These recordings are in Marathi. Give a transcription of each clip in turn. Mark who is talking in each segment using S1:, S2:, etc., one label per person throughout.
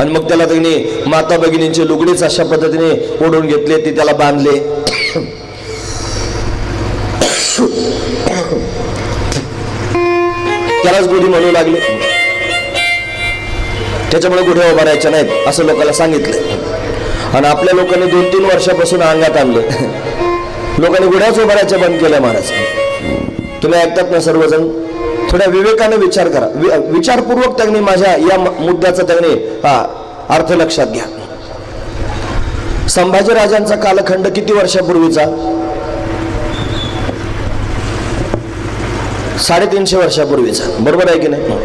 S1: आणि मग त्याला त्यांनी माता भगिनींचे लुगडेच अशा पद्धतीने ओढून घेतले, ते त्याला बांधले. त्यालाच गुढी म्हणू लागले. त्याच्यामुळे गुढ्या उभा राहायच्या नाहीत असं लोकांना सांगितलं. आणि आपल्या लोकांनी 2-3 वर्षापासून अंगात आणलं. लोकांनी गुढ्याच उभा राहायच्या बंद केल्या. महाराज तुम्ही ऐकतात ना सर्वजण, थोड्या विवेकाने विचार करा, विचारपूर्वक त्यांनी माझ्या या मुद्द्याचा त्यांनी अर्थ लक्षात घ्या. संभाजीराजांचा कालखंड किती वर्षापूर्वीचा? 350 वर्षापूर्वीचा, बरोबर आहे की नाही?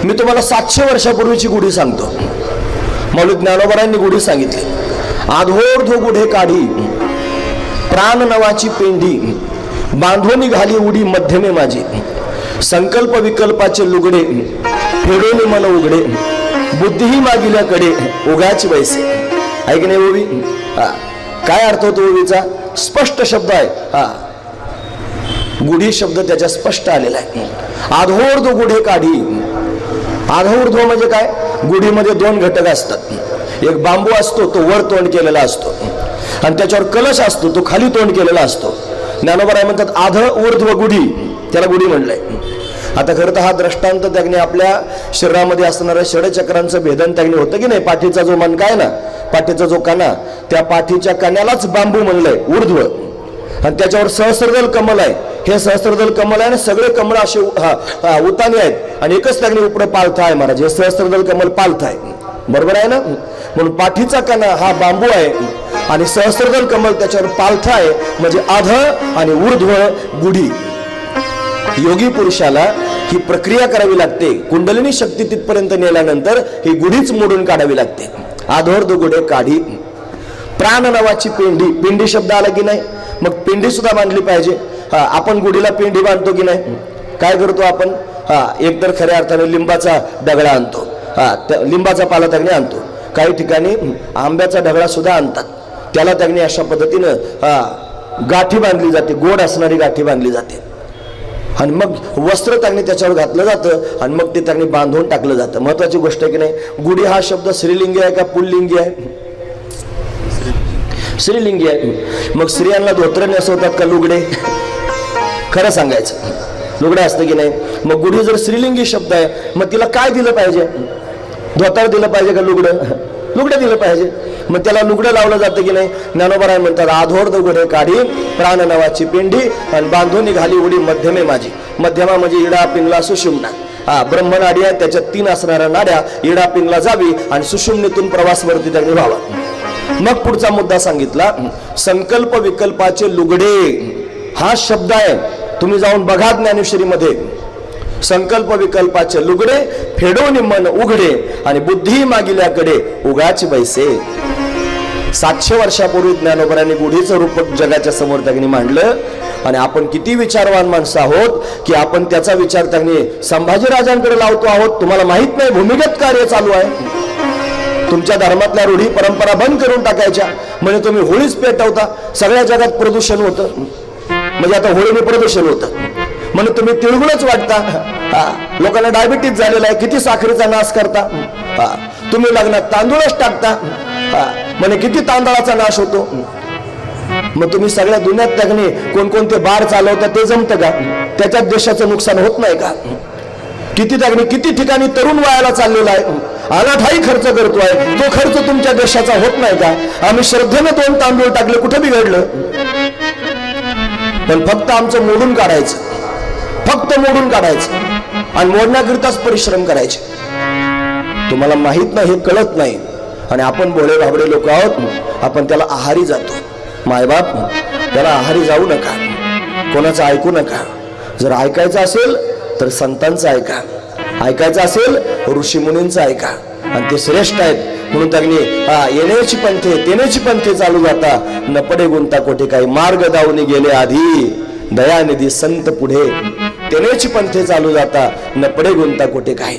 S1: मी तुम्हाला 700 वर्षापूर्वीची गुढी सांगतो. मौलिक ज्ञानोबरांनी गुढी सांगितली. आधोर्ध गुढे काढी प्राण नवाची पेंढी, बांधो निघाली उडी मध्यमे माझी, संकल्प विकल्पाचे लुगडे फेडोनी मन उघडे, बुद्धीही मागिल्याकडे उगाच वैसे. आहे की नाही ओवी? काय अर्थ होतो ओवीचा? स्पष्ट शब्द आहे. गुढी शब्द त्याच्या स्पष्ट आलेला आहे. आधोर्ध गुढे काढी. आधोर्ध म्हणजे काय? गुढीमध्ये 2 घटक असतात. एक बांबू असतो, तो वर तोंड केलेला असतो, आणि त्याच्यावर कलश असतो, तो खाली तोंड केलेला असतो. ज्ञानोबराय म्हणतात आध ऊर्ध्व गुढी, त्याला गुढी म्हणलंय. आता खरं तर हा दृष्टांत त्याने आपल्या शरीरामध्ये असणाऱ्या षडचक्रांचं भेदन त्याने होतं की नाही. पाठीचा जो मनका आहे ना, पाठीचा जो कणा, त्या पाठीच्या कण्यालाच बांबू म्हणलंय ऊर्ध्व, आणि त्याच्यावर सहस्रदल कमल आहे. हे सहस्रदल कमल आहे ना, सगळे कमळ असे उताने आहेत, आणि एकच त्याने उपडे पालथा आहे. महाराज हे सहस्रदल कमल पालथा आहे, बरोबर आहे ना? म्हणून पाठीचा कणा हा बांबू आहे आणि सहस्रदल कमल त्याच्यावर पालथा आहे, म्हणजे आध आणि ऊर्ध्व गुढी. योगी पुरुषाला ही प्रक्रिया करावी लागते. कुंडलिनी शक्ती तिथपर्यंत नेल्यानंतर ही गुढीच मोडून काढावी लागते. आधोर्ध गुढे काढी प्राण नावाची पेंढी. पेंढी शब्द आला की नाही, मग पेंढी सुद्धा बांधली पाहिजे. आपण गुढीला पेंढी बांधतो की नाही? काय करतो आपण? एकतर खऱ्या अर्थाने लिंबाचा दगडा आणतो, लिंबाचा पाला त्याने आणतो. काही ठिकाणी आंब्याचा ढगळा सुद्धा आणतात, त्याला त्याने अशा पद्धतीनं गाठी बांधली जाते, गोड असणारी गाठी बांधली जाते, आणि मग वस्त्र त्याने त्याच्यावर घातलं जातं, आणि मग ते त्याने बांधून टाकलं जातं. महत्वाची गोष्ट आहे की नाही? गुढी हा शब्द स्त्रीलिंगी आहे का पुल्लिंगी आहे? स्त्रीलिंगी आहे. मग स्त्रियांना धोत्र नेसवतात का लुगडे? खरं सांगायचं, लुगडं असतं की नाही? मग गुढी जर स्त्रीलिंगी शब्द आहे, मग तिला काय दिलं पाहिजे? धोतर दिलं पाहिजे का लुगडं? लुगडं दिलं पाहिजे. मग त्याला लुगडं लावलं जातं की नाही? ज्ञानोबराय म्हणतात आधोर्ध गुढे काढी प्राण नावाची पेंढी, आणि बांधून निघाली उडी मध्यमे माझी. मध्यमा म्हणजे इडा पिंगला सुषुम्ना. ब्रह्मनाडी आहे, त्याच्यात 3 असणाऱ्या नाड्या. इडा पिंगला जावी आणि सुषुम्नेतून प्रवासवरती त्यांनी व्हावा. मग पुढचा मुद्दा सांगितला, संकल्प विकल्पाचे लुगडे हा शब्द आहे. तुम्ही जाऊन बघा ज्ञानेश्वरीमध्ये. संकल्प विकल्पाचे लुगडे फेडोनी मन उघडे, आणि बुद्धी मागिल्याकडे उगाच बैसे. 700 वर्षापूर्वी ज्ञानोबरांनी गुढीचं रूप जगाच्या समोर त्यांनी मांडलं. आणि आपण किती विचारवान माणसं आहोत की आपण त्याचा विचार त्यांनी संभाजीराजांकडे लावतो आहोत. तुम्हाला माहित नाही भूमिगत कार्य चालू आहे. तुमच्या धर्मातल्या रूढी परंपरा बंद करून टाकायच्या, म्हणजे तुम्ही होळीच पेटवता. सगळ्या जगात प्रदूषण होतं, म्हणजे आता होळीने प्रदूषण होतं म्हणून तुम्ही तिळगुळच वाटता. लोकांना डायबिटीज झालेला आहे, किती साखरेचा नाश करता. तुम्ही लग्नात तांदूळच टाकता, म्हणजे किती तांदळाचा नाश होतो. मग तुम्ही सगळ्या दुनियात त्याने कोणकोणते बार चालवता ते जमतं का? त्याच्यात देशाचं नुकसान होत नाही का? किती ठिकाणी तरुण वयाला चाललेला आहे, अनाठाई खर्च करतोय, तो खर्च तुमच्या देशाचा होत नाही का? आम्ही श्रद्धेने 2 तांदूळ टाकले, कुठे बिघडलं? पण फक्त आमचं मोडून काढायचं, फक्त मोडून काढायचं, आणि मोडण्याकरिताच परिश्रम करायचे. तुम्हाला माहित नाही, हे कळत नाही, आणि आपण भोळे भाबडे लोक आहोत. आपण त्याला आहारी जातो. मायबाप त्याला आहारी जाऊ नका, कोणाचं ऐकू नका. जर ऐकायचं असेल तर संतांचं ऐका, ऐकायचं असेल ऋषीमुनींचं ऐका, आणि ते श्रेष्ठ आहेत. म्हणून त्यांनी येण्याची पंथे तेनेची पंथे चालू जाता, न पडे गुंता कोठे काही. मार्ग दावून गेले आधी दयानिधी संत पुढे, तेनेची पंथे चालू जाता, न पडे गुंता कोठे काही.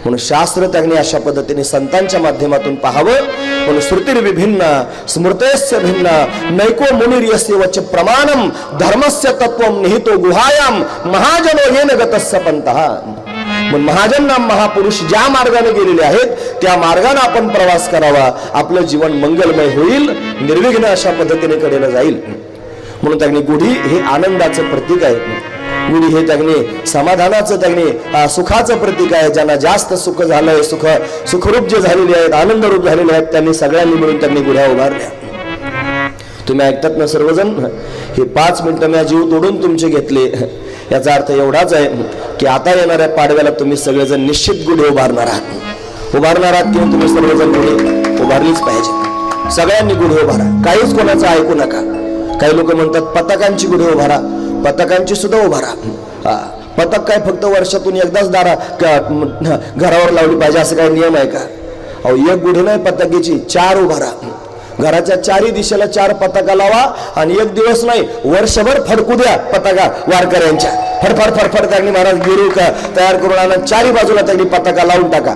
S1: म्हणून शास्त्र त्यांनी अशा पद्धतीने संतांच्या माध्यमातून पाहावं. म्हणून श्रुतिर विभिन्न स्मृतेस्य भिन्न नैको मुनिर्यस्य वच प्रमाणम धर्मस्य तत्वम निहितो गुहायाम महाजनो येन गतस्य पंतः. पण महाजन नाम महापुरुष ज्या मार्गाने गेलेले आहेत त्या मार्गाने आपण प्रवास करावा, आपलं जीवन मंगलमय होईल, निर्विघ्न अशा पद्धतीने कडेला जाईल. म्हणून त्यांनी गुढी हे आनंदाचं प्रतीक आहे. गुढी हे त्यांनी समाधानाचं, त्यांनी सुखाचं प्रतीक आहे. ज्यांना जास्त सुख झालंय, सुखरूप जे झालेले आहेत, आनंदरूप झालेले आहेत, त्यांनी सगळ्यांनी मिळून त्यांनी गुढ्या उभारल्या. तुम्ही ऐकतात ना सर्वजण, हे 5 मिनिटं मी जीव तोडून तुमचे घेतले. याचा अर्थ एवढाच आहे की आता येणाऱ्या पाडव्याला तुम्ही सगळेजण निश्चित गुढी उभारणार आहात किंवा तुम्ही सर्वजण गुढी उभारलीच पाहिजे. सगळ्यांनी गुढी उभारा, काहीच कोणाचं ऐकू नका. काही लोक म्हणतात पताकांची गुढी उभारा, पताकांची सुद्धा उभारा. पतक काय फक्त वर्षातून एकदाच घरावर लावली पाहिजे असं काही नियम आहे का? अहो, एक गुढी नाही पताकीची, 4 उभारा. घराच्या 4ही दिशेला 4 पताका लावा आणि एक दिवस नाही, वर्षभर फडकू द्या पताका वारकऱ्यांच्या. फडफड फडफड त्यांनी महाराज गिरू तयार करून आणा, 4ही बाजूला त्यांनी पताका लावून टाका.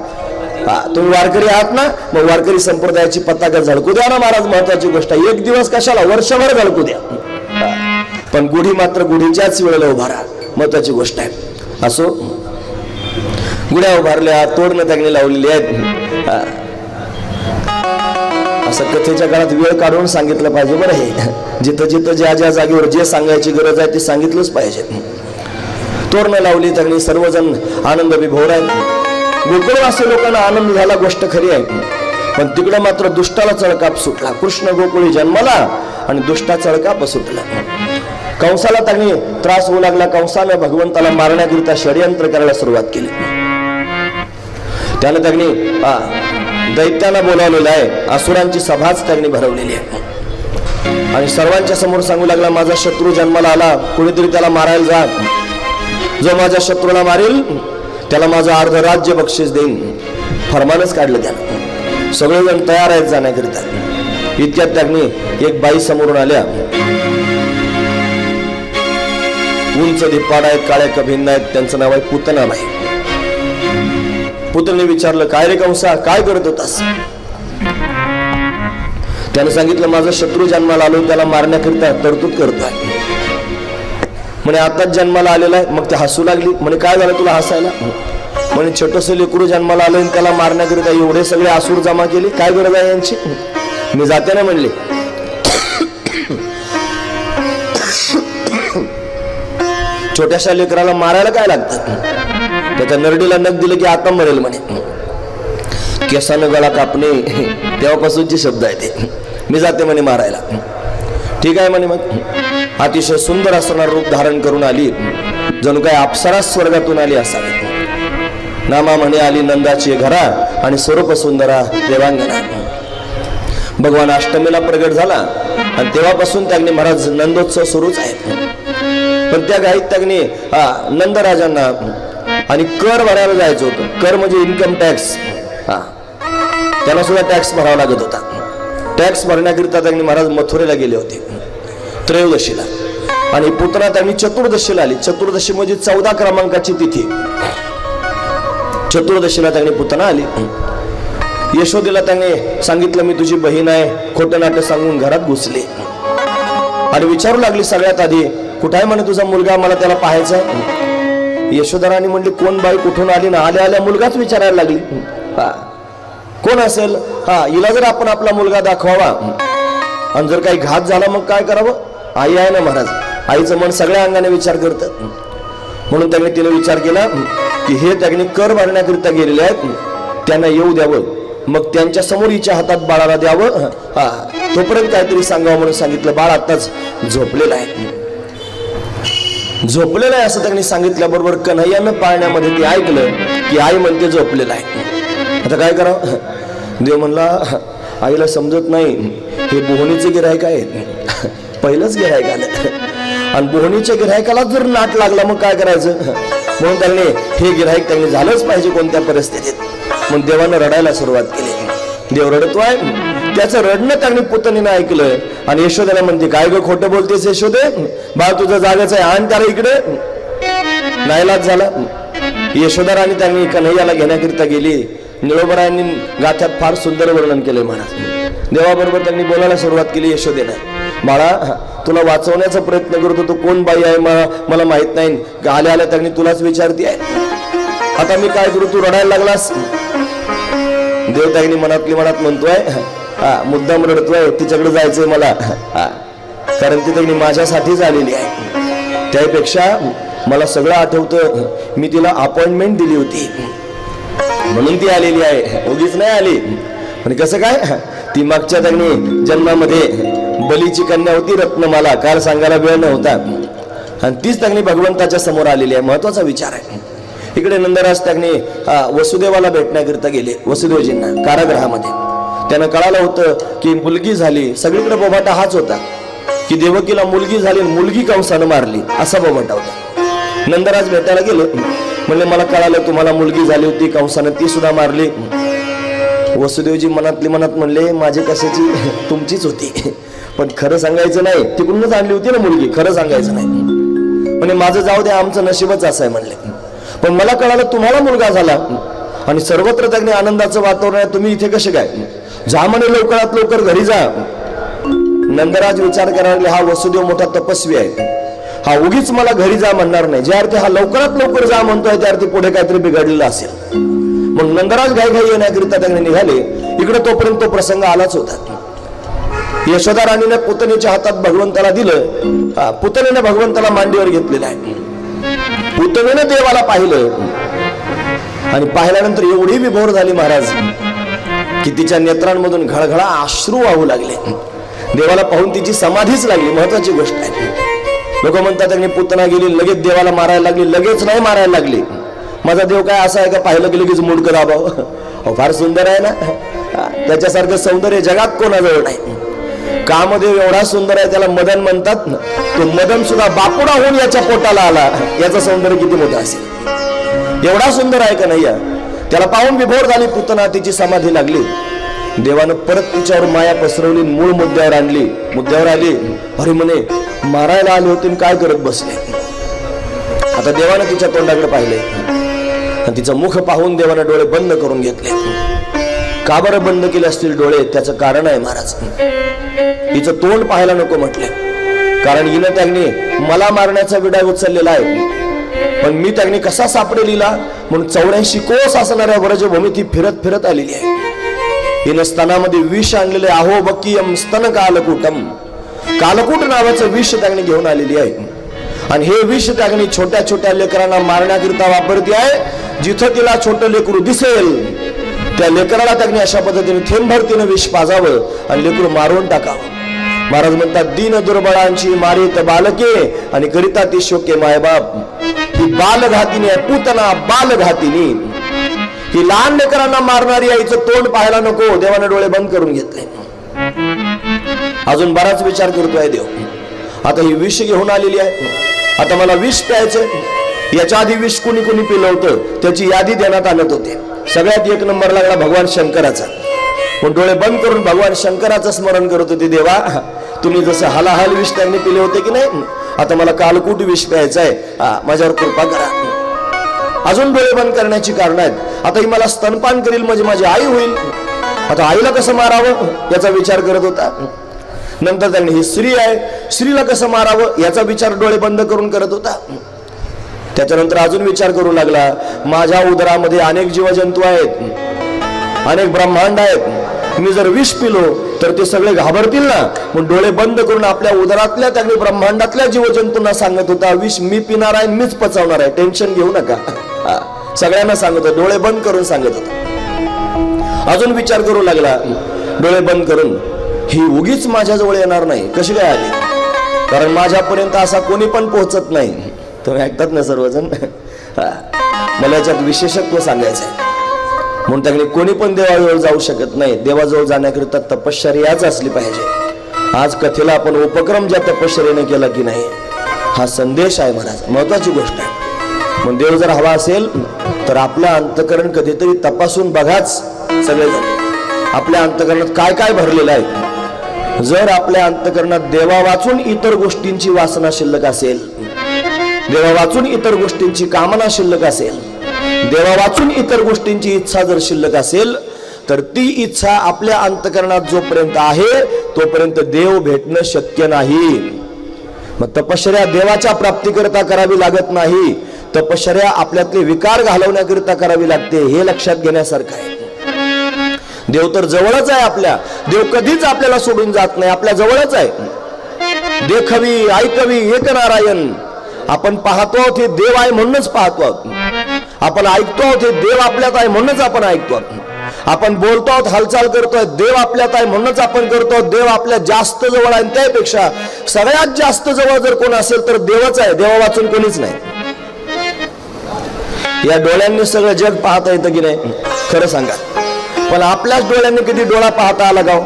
S1: तुम्ही वारकरी आहात ना, मग वारकरी संप्रदायाची पताका झळकू द्या ना महाराज. महत्वाची गोष्ट आहे, एक दिवस कशाला, वर्षभर झळकू द्या. पण गुढी मात्र गुढीच्याच वेळेला उभारा, महत्वाची गोष्ट आहे. असो, गुढ्या उभारल्या, तोरणं त्यांनी लावलेली आहेत. असं कथेच्या काळात वेळ काढून सांगितलं पाहिजे बरं. हे जिथं जिथं ज्या ज्या जागेवर जे सांगायची गरज आहे ते सांगितलंच पाहिजे. तोरणं लावली त्यांनी, सर्वजण आनंद विभोर आहेत. गोकुळवासी लोकांना आनंद झाला, गोष्ट खरी आहे. पण तिकडे मात्र दुष्टाला चळकाप सुटला. कृष्ण गोकुळी जन्माला आणि दुष्टा चळकाप सुटला. कंसाला त्यांनी त्रास होऊ लागला. कंसाने भगवंताला मारण्याकरिता षडयंत्र करायला सुरुवात केली. त्याने त्यांनी दैत्यांना बोलावलेलं आहे, असुरांची सभाच त्यांनी भरवलेली आहे आणि सर्वांच्या समोर सांगू लागला, माझा शत्रू जन्माला आला, कोणीतरी त्याला मारायला जा. जो माझ्या शत्रूला मारेल त्याला माझं अर्ध राज्य बक्षीस देईन. फरमानच काढलं त्यानं. सगळेजण तयार आहेत जाण्याकरिता. इतक्यात त्यांनी एक बाई समोरून आल्या. उंच धिप्पाड आहेत, काळ्या कभिन्न आहेत. त्यांचं नाव आहे पुतनाबाई. पुतने विचारलं, काय रे कंसा, काय करत होतास? त्याने सांगितलं, माझा शत्रू जन्माला आलो, त्याला मारण्याकरिता तरतूद करतोय. म्हणे आताच जन्माला आलेला आहे. मग ते हसू लागली. म्हणे काय झालं तुला हसायला? म्हणे छोटस लेकरू जन्माला आलं, त्याला मारण्याकरिता एवढे सगळे आसूर जमा केले, काय गरज आहे यांची? मी जाते ना म्हणले. छोट्याशा लेकराला मारायला काय लागतं? त्याच्या नरडीला नख दिलं की आता मरेल म्हणे. केसानं गळा कापणे, तेव्हापासूनचे शब्द आहे ते. मी जाते म्हणे मारायला. ठीक आहे म्हणे. मग अतिशय सुंदर असणार रूप धारण करून आली, जणू काय अप्सरा स्वर्गातून आली असावी. नामा म्हणे आली नंदाची घरा आणि स्वरूप सुंदरा देवांगना. भगवान अष्टमीला प्रगट झाला आणि तेव्हापासून त्यांनी महाराज नंदोत्सव सुरूच आहे. पण त्या गाईत त्यांनी नंदराजांना आणि कर भरायला जायचं होतं. कर म्हणजे इन्कम टॅक्स. त्याला सुद्धा टॅक्स भरावा लागत होता. टॅक्स भरण्याकरिता त्यांनी महाराज मथुरेला गेले होते त्रयोदशीला आणि पुतना त्यांनी चतुर्दशीला आली. चतुर्दशी म्हणजे 14 क्रमांकाची तिथी. चतुर्दशीला त्यांनी पुतना आली. यशोदेला त्यांनी सांगितलं, मी तुझी बहीण आहे. खोटं नाटं सांगून घरात घुसले आणि विचारू लागली सगळ्यात आधी, कुठं आहे म्हणे तुझा मुलगा, मला त्याला पाहायचा आहे. यशोधराणी म्हणली, कोण बाई, कुठून आली? ना आल्या आल्या मुलगाच विचारायला लागली. कोण असेल? हिला जर आपण आपला मुलगा दाखवावा आणि जर काही घात झाला मग काय करावं? आई आहे ना महाराज, आईचं मन सगळ्या अंगाने विचार करतात. म्हणून त्यांनी तिने विचार केला की हे त्यांनी कर भरण्याकरिता गेलेले आहेत, त्यांना येऊ द्यावं, मग त्यांच्या समोर हिच्या हातात बाळाला द्यावं, तोपर्यंत काहीतरी सांगावं म्हणून सांगितलं. बाळ आताच झोपलेलं आहे. झोपलेलं आहे असं त्यांनी सांगितल्याबरोबर कन्हैयानं पाळण्यामध्ये ते ऐकलं की आई म्हणते झोपलेलं आहे. आता काय करावं? देव म्हणला, आईला समजत नाही हे बोहणीचे गिऱ्हाईक आहे. पहिलंच गिऱ्हाईक आलं आणि बोहणीच्या गिऱ्हाईकाला जर नाट लागला मग काय करायचं? म्हणून त्यांनी हे गिऱ्हाईक त्यांनी झालंच पाहिजे कोणत्या परिस्थितीत. मग देवानं रडायला सुरुवात केली. देव रडतोय. त्याचं रडणं त्यांनी पुतणीनं ऐकलंय आणि यशोदेला म्हणते, काय ग खोटं बोलतेस यशोदे, बाळ तुझं जागच आहे, आण त्याला इकडे. नाईलाज झाला. यशोदा राणी त्यांनी कन्हैयाला घेण्याकरिता गेली. निळोबरायांनी गाथ्यात फार सुंदर वर्णन केले महाराज. देवाबरोबर त्यांनी बोलायला सुरुवात केली यशोदेनं. बाळा, तुला वाचवण्याचा प्रयत्न करतो, तो कोण बाई आहे मला माहित नाही, आल्या आल्या त्यांनी तुलाच विचारती आहे. आता मी काय करू, तू रडायला लागलास? देव त्यागनी मनातली मनात म्हणतोय, मुद्दाम रडतोय, तिच्याकडे जायचंय मला, कारण ती त्यागनी माझ्यासाठीच आलेली आहे. त्यापेक्षा मला सगळं आठवतं, मी तिला अपॉइंटमेंट दिली होती म्हणून ती आलेली आहे, उगीच नाही आली. पण कसं काय, ती मागच्या त्यागनी जन्मामध्ये बलीची कन्या होती रत्नमाला, काल सांगायला वेळ नव्हता, आणि तीच त्यागनी भगवंताच्या समोर आलेली आहे. महत्वाचा विचार आहे. इकडे नंदराज त्यागनी वसुदेवाला भेटण्याकरिता गेले, वसुदेवजींना कारागृहामध्ये. त्यांना कळालं होतं की मुलगी झाली. सगळीकडे बोबाटा हाच होता की देवकीला मुलगी झाली, मुलगी कंसानं मारली, असा बोबाटा होता. नंदराज भेटायला गेले, म्हणले मला कळालं तुम्हाला मुलगी झाली होती, कंसानं ती सुद्धा मारली. वसुदेवजी मनातली मनात म्हणले माझी कशाची, तुमचीच होती, पण खरं सांगायचं नाही, तिकडूनच आणली होती ना मुलगी, खरं सांगायचं नाही. म्हणजे माझं जाऊ द्या, आमचं नशीबच असं आहे म्हणले. पण मला कळालं तुम्हाला मुलगा झाला आणि सर्वत्र त्याने आनंदाचं वातावरण आहे, तुम्ही इथे कसे काय? जा म्हणे लवकरात लवकर घरी जा. नंदराज विचार करायला लागले, हा वसुदेव मोठा तपस्वी आहे, हा उगीच मला घरी जा म्हणणार नाही. ज्या अर्थी हा लवकरात लवकर जा म्हणतोय त्या अर्थी पुढे काहीतरी बिघडलेलं असेल. मग नंदराज घाई घाई येण्याकरिता त्याने निघाले. इकडे तोपर्यंत तो प्रसंग आलाच होता. यशोदा राणीने पुतणीच्या हातात भगवंताला दिलं, पुतणीने भगवंताला मांडीवर घेतलेलं आहे. पुतणीने देवाला पाहिलं आणि पाहिल्यानंतर एवढी विभोर झाली महाराज की तिच्या नेत्रांमधून घळघळा अश्रू वाहू लागले. देवाला पाहून तिची समाधीच लागली. महत्वाची गोष्ट आहे. लोक म्हणतात त्यांनी पुतना गेली लगेच देवाला मारायला लागली. लगेच नाही मारायला लागली. माझा देव काय असा आहे का पाहिलं की लगेच मुंडकं दाबावं? फार सुंदर आहे ना, त्याच्यासारखं सौंदर्य जगात कोणाजवळ नाही. कामदेव एवढा सुंदर आहे, त्याला मदन म्हणतात ना. तो मदन सुद्धा बापुडा होऊन याच्या पोटाला आला, याचं सौंदर्य किती मोठं असेल. एवढा सुंदर आहे का नाही? त्याला पाहून विभोर झाली पुतना, तिची समाधी लागली. देवानं परत तिच्यावर माया पसरवली, मूळ मुद्द्यावर आणली. मुद्द्यावर आली, अरे म्हणे मारायला आले होते काय करत बसले. आता देवानं तिच्या तोंडाकडे पाहिले आणि तिचं मुख पाहून देवानं डोळे बंद करून घेतले. का बरं बंद केले असतील डोळे? त्याचं कारण आहे महाराज. तिचं तोंड पाहायला नको म्हटले, कारण हिनं त्यागनी मला मारण्याचा विडा उचललेला आहे. पण मी त्यागनी कसा सापडेल हिला म्हणून 84 कोस असणाऱ्या व्रजभूमी ती फिरत फिरत आलेली आहे. हिनं स्तनामध्ये विष आणलेले, अहो बकीयम स्तन कालकूटम, कालकूट नावाचं विष त्यागनी घेऊन आलेली आहे. आणि हे विष त्यागनी छोट्या छोट्या लेकरांना मारण्याकरिता वापरते आहे. जिथं तिला छोटं लेकरू दिसेल त्या लेकराला त्यागनी अशा पद्धतीने थेंबभर तिनं विष पाजावं आणि लेकरू मारून टाकावं. महाराज म्हणतात, दीन दुर्बळांची मारित बालके आणि करिता ती शोके मायबाप. ही बालघातिनी आहे, पुतना बालघातिनी. ही लहान लेकरांना मारणारी आईचं तोंड पाहायला नको. देवाने डोळे बंद करून घेतले. अजून बराच विचार करतोय देव. आता ही विष घेऊन आलेली आहे, आता मला विष प्यायचं. याच्या आधी विष कुणी कुणी पिलं होतं त्याची यादी देण्यात आणत होते. सगळ्यात एक नंबर लागला भगवान शंकराचा. पण डोळे बंद करून भगवान शंकराचं स्मरण करत होते. देवा, तुम्ही जसं हलाहल विष त्यांनी पिले होते की नाही, आता मला कालकूट विष प्यायचं आहे, माझ्यावर कृपा करा. अजून डोळे बंद करण्याची कारण आहेत. आता ही मला स्तनपान करील म्हणजे माझी आई होईल. आता आईला कसं मारावं याचा विचार करत होता. नंतर त्यांनी ही स्त्री आहे, स्त्रीला कसं मारावं याचा विचार डोळे बंद करून करत होता. त्याच्यानंतर अजून विचार करू लागला, माझ्या उदरामध्ये अनेक जीवजंतू आहेत, अनेक ब्रह्मांड आहेत. मी जर विष पिलो तर ते सगळे घाबरतील ना. मग डोळे बंद करून आपल्या उदरातल्या त्यांनी ब्रह्मांडातल्या जीवजंतूंना सांगत होता, विष मी पिणार आहे, मीच पचवणार आहे, टेन्शन घेऊ नका. सगळ्यांना सांगत होता, डोळे बंद करून सांगत होता. अजून विचार करू लागला डोळे बंद करून, ही उगीच माझ्याजवळ येणार नाही. कशी काय आली? कारण माझ्यापर्यंत असा कोणी पण पोहोचत नाही. तुम्ही ऐकतात ना सर्वजण. मला याच्यात विशेषत्व सांगायचं आहे. म्हणून त्याने कोणी पण देवाजवळ जाऊ शकत नाही. देवाजवळ जाण्याकरिता तपश्चर्याच असली पाहिजे. आज कथेला आपण उपक्रम ज्या तपश्चर्याने केला की नाही, हा संदेश आहे महाराज, महत्वाची गोष्ट आहे. मग देव जर हवा असेल तर आपलं अंतकरण कधीतरी तपासून बघाच. सगळेजण आपल्या अंतकरणात काय काय भरलेलं आहे. जर आपल्या अंतकरणात देवा वाचून इतर गोष्टींची वासना शिल्लक असेल, देवा वाचून इतर गोष्टींची कामना शिल्लक असेल, देवा वाचून इतर गोष्टींची इच्छा जर शिल्लक असेल, तर ती इच्छा आपल्या अंतकरणात जोपर्यंत आहे तोपर्यंत देव भेटणं शक्य नाही. मग तपश्चर्या देवाच्या प्राप्तीकरता करावी लागत नाही, तपश्चर्या आपल्यातले विकार घालवण्याकरिता करावी लागते, हे लक्षात घेण्यासारखं आहे. देव तर जवळच आहे आपल्या, देव कधीच आपल्याला सोडून जात नाही, आपल्या जवळच आहे. देखवी ऐकवी एक नारायण. आपण पाहतो आहोत हे देव आहे म्हणूनच पाहतो आहोत, आपण ऐकतो आहोत हे देव आपल्यात आहे म्हणूनच आपण ऐकतो आहोत, आपण बोलतो आहोत हालचाल करतोय देव आपल्यात आहे म्हणूनच आपण करतो. देव आपल्या जास्त जवळ आहे, त्यापेक्षा सगळ्यात जास्त जवळ जर कोण असेल तर देवच आहे, देवा वाचून कोणीच नाही. या डोळ्यांनी सगळं जग पाहता येतं की नाही खरं सांगा, पण आपल्याच डोळ्यांनी कधी डोळा पाहता आला गाव?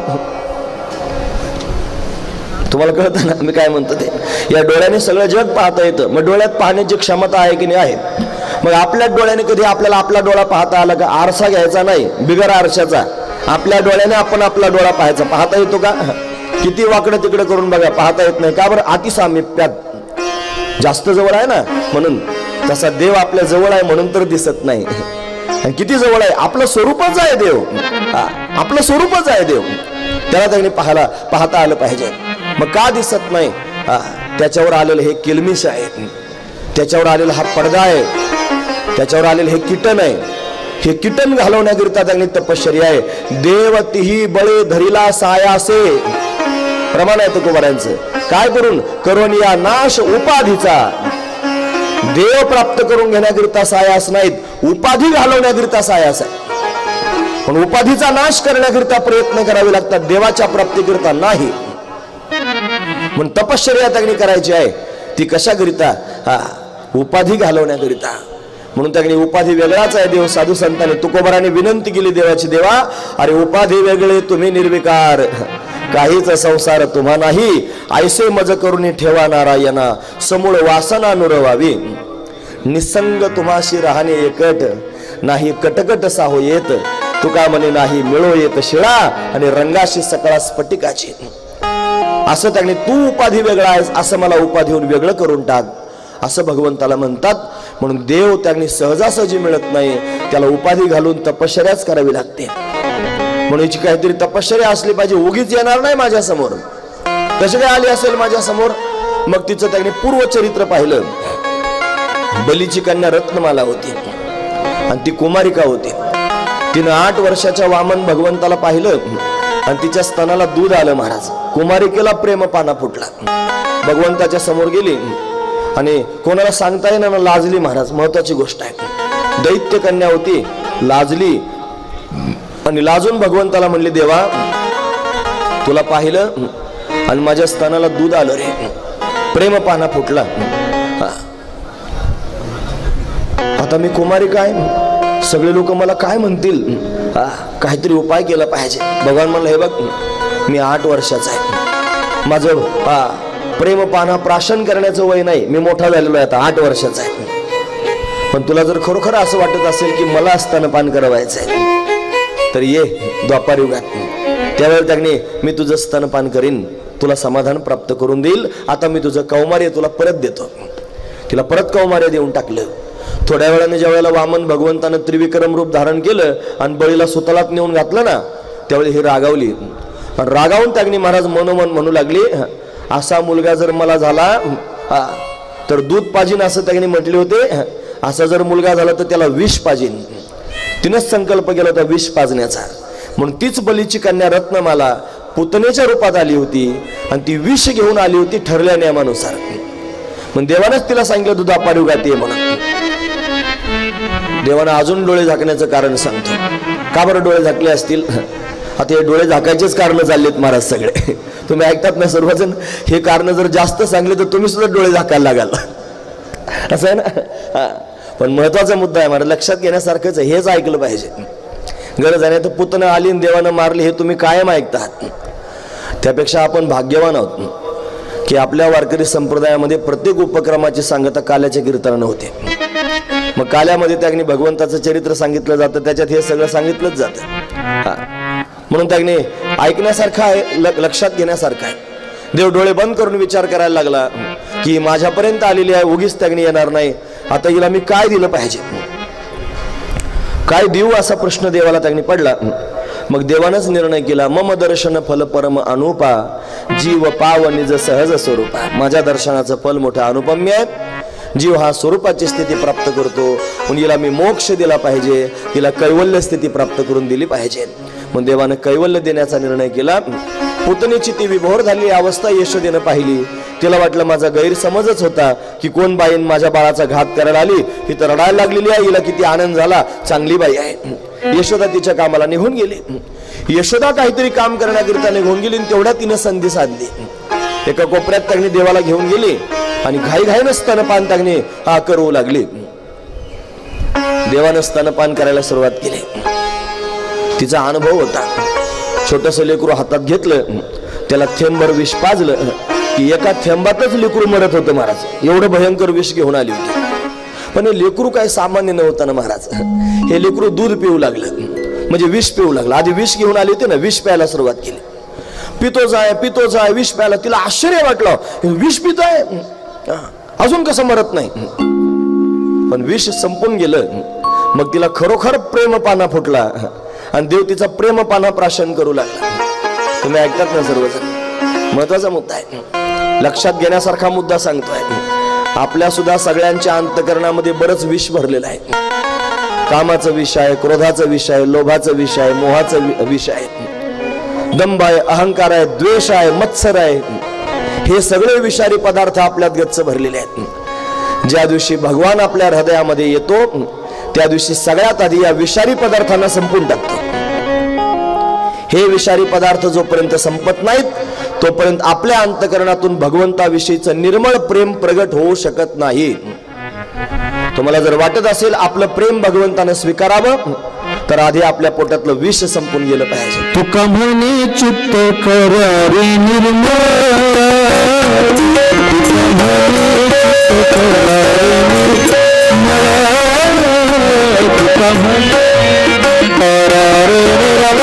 S1: तुम्हाला कळतं ना मी काय म्हणतो ते? या डोळ्याने सगळं जग पाहता येतं, मग डोळ्यात पाहण्याची क्षमता आहे की नाही आहे. मग आपल्याच डोळ्याने कधी आपल्याला आपला डोळा पाहता आला का? आरसा घ्यायचा नाही, बिगर आरशाचा, आपल्या डोळ्याने आपण आपला डोळा पाहायचा. पाहता येतो का? किती वाकडं तिकडे करून बघा, पाहता येत नाही. का बरं? अतिसामिप्यात, जास्त जवळ आहे ना म्हणून. तसा देव आपल्या जवळ आहे म्हणून तर दिसत नाही. किती जवळ आहे, आपलं स्वरूपच आहे देव, आपलं स्वरूपच आहे देव, त्याला त्यांनी पाहता आलं पाहिजे. मग का दिसत नाही? त्याच्यावर आलेलं हे किलमिश आहे, त्याच्यावर आलेला हा पडदा आहे, त्याच्यावर आलेलं हे किटन आहे. हे किटन घालवण्याकरिता त्यांनी तपश्चर्या आहे. देव तिही बळे धरिला सायासे, प्रमाण आहे तुकोबारांचं. काय करून? करून या नाश उपाधीचा. देव प्राप्त करून घेण्याकरिता सायास नाहीत, उपाधी घालवण्याकरिता सायास आहे. पण उपाधीचा नाश करण्याकरिता प्रयत्न करावे लागतात, देवाच्या प्राप्तीकरिता नाही. म्हणून तपश्चर्या त्यांनी करायची आहे. ती कशाकरिता? उपाधी घालवण्याकरिता. म्हणून त्यांनी उपाधी वेगळाच आहे देव. साधू संतांनी तुकोबाराने विनंती केली देवाची, देवा अरे उपाधी वेगळे तुम्ही निर्विकार, काहीच संसार तुम्हा नाही. ऐसे मज करून ठेवा नारायणा, समूळ वासना नुरवावी. निसंग तुम्हाशी राहणे एकट, नाही कटकट साहो येत. तुका म्हणे नाही मिळो येत शिळा, आणि रंगाशी सकळा स्फटिकाची. असं त्यांनी तू उपाधी वेगळा आहेस, असं मला उपाधीहून वेगळं करून टाक, असं भगवंताला म्हणतात. म्हणून देव त्यांनी सहजासहजी मिळत नाही, त्याला उपाधी घालून तपश्चर्याच करावी लागते. म्हणून काहीतरी तपश्चर्या असली पाहिजे, उगीच येणार नाही माझ्या समोर. कशी काय आली असेल माझ्या समोर? मग तिचं त्यांनी पूर्वचरित्र पाहिलं. बलीची कन्या रत्नमाला होती आणि ती कुमारिका होती. तिनं 8 वर्षाच्या वामन भगवंताला पाहिलं आणि तिच्या स्तनाला दूध आलं महाराज. कुमारिकेला प्रेम पाना फुटला, भगवंताच्या समोर गेली आणि कोणाला सांगता येईना ना, लाजली महाराज. महत्वाची गोष्ट आहे. दैत्य कन्या होती, लाजली आणि लाजून भगवंताला म्हणली, देवा तुला पाहिलं आणि माझ्या स्तनाला दूध आलं रे, प्रेम पाना फुटला. आता मी कुमारिका आहे, सगळे लोक मला काय म्हणतील? काहीतरी उपाय केला पाहिजे. भगवान म्हणलं, हे बघ मी 8 वर्षाचा आहे, माझं प्रेम पाना प्राशन करण्याचं वय नाही, मी मोठा झालेलो आहे आता, 8 वर्षाचा आहे. पण तुला जर खरोखर असं वाटत असेल की मला स्तनपान करावायचं आहे तर ये द्वापार युगात. त्यावेळेला त्यांनी मी तुझं स्तनपान करीन, तुला समाधान प्राप्त करून देईल. आता मी तुझं कौमार्य तुला परत देतो. तिला परत कौमार्य देऊन टाकलं. थोड्या वेळाने ज्या वेळेला वामन भगवंतानं त्रिविक्रम रूप धारण केलं आणि बळीला सुतलात नेऊन घातलं ना, त्यावेळी ही रागावली. रागावून त्यांनी महाराज मनोमन म्हणू लागली, असा मुलगा जर मला झाला तर दूध पाजीन असं त्यांनी म्हटले होते. असा जर मुलगा झाला तर त्याला विष पाजीन. तिनंच संकल्प केला होता विष पाजण्याचा. म्हणून तीच बलीची कन्या रत्नमाला पुतनेच्या रूपात आली होती आणि ती विष घेऊन आली होती ठरल्या नियमानुसार. मग देवानंच तिला सांगितलं तू द्वापार युगात ये म्हणून. देवानं अजून डोळे झाकण्याचं कारण सांगतो. का बरं डोळे झाकले असतील? आता हे डोळे झाकायचेच कारण चाललेत महाराज सगळे. तुम्ही ऐकतात ना सर्वजण, हे कारण जर जास्त सांगले तर तुम्ही सुद्धा डोळे झाकायला लागाल, असं आहे ना. पण महत्वाचा मुद्दा आहे महाराज, लक्षात घेण्यासारखंच आहे. हेच ऐकलं पाहिजे. गरज आहे तर पुतणं आली आणि देवानं मारली हे तुम्ही कायम ऐकतात. त्यापेक्षा आपण भाग्यवान आहोत की आपल्या वारकरी संप्रदायामध्ये प्रत्येक उपक्रमाची सांगता काल्याच्या कीर्तनानं होते. मग काल्यामध्ये त्यांनी भगवंताचं चरित्र सांगितलं जातं, त्याच्यात हे सगळं सांगितलंच जातं. म्हणून त्यांनी ऐकण्यासारखं आहे, लक्षात घेण्यासारखं आहे. देव डोळे बंद करून विचार करायला लागला की माझ्यापर्यंत आलेली आहे, उगीच त्यांनी येणार नाही. आता हिला मी काय दिलं पाहिजे, काय देऊ असा प्रश्न देवाला त्यांनी पडला. मग देवानंच निर्णय केला, मम दर्शन फल परम अनुपा, जीव पाव निज सहज स्वरूपा. माझ्या दर्शनाचं फल मोठं अनुपम्य आहे. जीव हा स्वरूपाची स्थिती प्राप्त करतो, म्हणून हिला मी मोक्ष दिला पाहिजे, हिला कैवल्य स्थिती प्राप्त करून दिली पाहिजे. मग देवानं कैवल्य देण्याचा निर्णय केला. पुतणीची ती विभोर झालेली अवस्था यशोदेनं पाहिली. तिला वाटलं माझा गैरसमजच होता की कोण बाईन माझ्या बाळाचा घात करायला आली, ही तर रडायला लागलेली आहे, हिला किती आनंद झाला, चांगली बाई आहे. यशोदा तिच्या कामाला निघून गेली. यशोदा काहीतरी काम करण्याकरिता निघून गेली आणि तेवढ्या तिनं संधी साधली. एका कोपऱ्यात त्यांनी देवाला घेऊन गेली आणि घाईघाईनं स्तनपान त्यांनी करू लागली. देवानं स्तनपान करायला सुरुवात केली. तिचा अनुभव होता. छोटस लेकरू हातात घेतलं, त्याला थेंबभर विष पाजलं की एका थेंबातच लेकरू मरत होतं महाराज. एवढं भयंकर विष घेऊन आली होती. पण हे लेकरू काय सामान्य नव्हतं ना महाराज. हे लेकरू दूध पिऊ लागलं, म्हणजे विष पिऊ लागलं. आधी विष घेऊन आली होती ना, विष प्यायला सुरुवात केली. पितोच आहे विष प्यायला. तिला आश्चर्य वाटलं, विष पितोय, अजून कसं मरत नाही. पण विष संपून गेलं. मग तिला खरोखर प्रेम पाना फुटला आणि देव तिचा प्रेम पाना प्राशन करू लागला. तुम्ही ऐकतात ना सर्वजण. महत्वाचा मुद्दा आहे, लक्षात घेण्यासारखा मुद्दा सांगतोय. आपल्या सुद्धा सगळ्यांच्या अंतकरणामध्ये बरंच विष भरलेलं आहे. कामाचं विष आहे, क्रोधाचं विष आहे, लोभाचं विष आहे, मोहाचं विष आहे, दंभ आहे, अहंकार आहे, द्वेष आहे, मत्सर आहे. हे सगळे विषारी पदार्थ आपल्यात गच्च भरलेले आहेत. ज्या दिवशी भगवान आपल्या हृदयामध्ये येतो त्या दिवशी सगळ्यात आधी या विषारी पदार्थांना संपून टाकतो. हे विषारी पदार्थ जोपर्यंत संपत नाहीत तोपर्यंत आपल्या अंतकरणातून भगवंताविषयीचं निर्मळ प्रेम प्रगट होऊ शकत नाही. तुम्हाला जर वाटत असेल आपलं प्रेम भगवंताने स्वीकारावं तर आधी आपल्या पोटातलं विष संपून गेलं पाहिजे.
S2: तुका म्हणे चित्त करारे निर्मळ, तुका म्हणे करारे निर्मळ,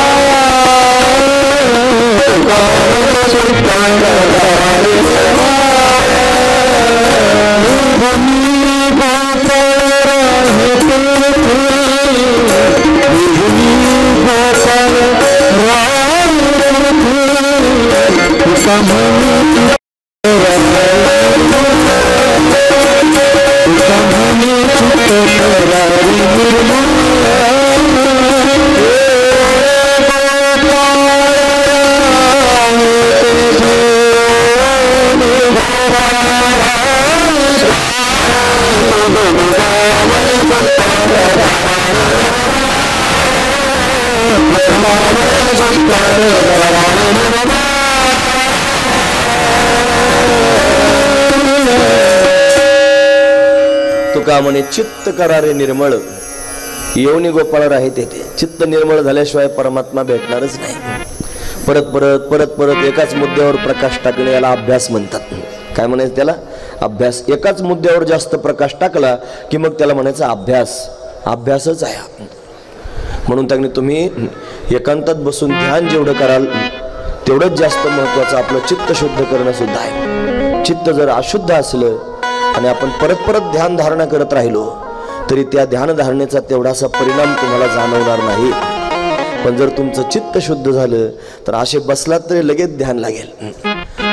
S1: तुका म्हणे चित्त करारे निर्मळ, योनी गोपाळ राहे तेथे. चित्त निर्मळ झाल्याशिवाय परमात्मा भेटणारच नाही. परत परत परत परत एकाच मुद्द्यावर प्रकाश टाकणे याला अभ्यास म्हणतात. काय म्हणायचं त्याला? अभ्यास. एकाच मुद्द्यावर जास्त प्रकाश टाकला की मग त्याला म्हणायचं अभ्यास. अभ्यासच आहे. म्हणून त्यांनी तुम्ही एकांतात बसून ध्यान जेवढं कराल तेवढंच जास्त महत्वाचं आपलं चित्त शुद्ध करणं सुद्धा आहे. चित्त जर अशुद्ध असलं आणि आपण परत परत ध्यान धारणा करत राहिलो तरी त्या ध्यान धारणेचा तेवढासा परिणाम तुम्हाला जाणवणार नाही. पण जर तुमचं चित्त शुद्ध झालं तर असे बसलात तरी लगेच ध्यान लागेल.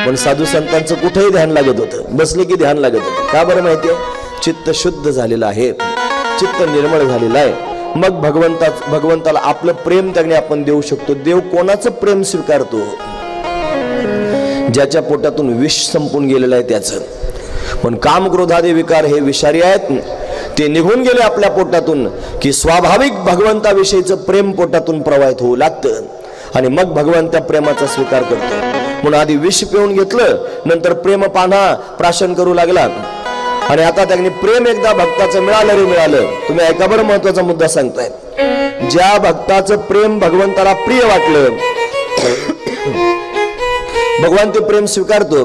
S1: पण साधू संतांचं कुठेही ध्यान लागत होतं, बसले की ध्यान लागत होतं. का बरं माहितीये? चित्त शुद्ध झालेलं आहे, चित्त निर्मळ झालेलं आहे. मग भगवंताला आपलं प्रेम त्याने आपण देऊ शकतो. देव कोणाचं प्रेम स्वीकारतो? ज्याच्या पोटातून विष संपून गेलेलं आहे त्याचं. पण काम क्रोधादी विकार हे विषारी आहेत, ते निघून गेले आपल्या पोटातून की स्वाभाविक भगवंताविषयीचं प्रेम पोटातून प्रवाहित होऊ लागतं आणि मग भगवान त्या प्रेमाचा स्वीकार करतो. म्हणून आधी विष पिऊन घेतलं, नंतर प्रेम पान्हा प्राशन करू लागला आणि आता त्यांनी प्रेम एकदा भक्ताचं मिळालं रे मिळालं. तुम्ही ऐका बरं, महत्वाचा मुद्दा सांगताय. ज्या भक्ताचं प्रेम भगवंताला प्रिय वाटलं भगवान ते प्रेम स्वीकारतो.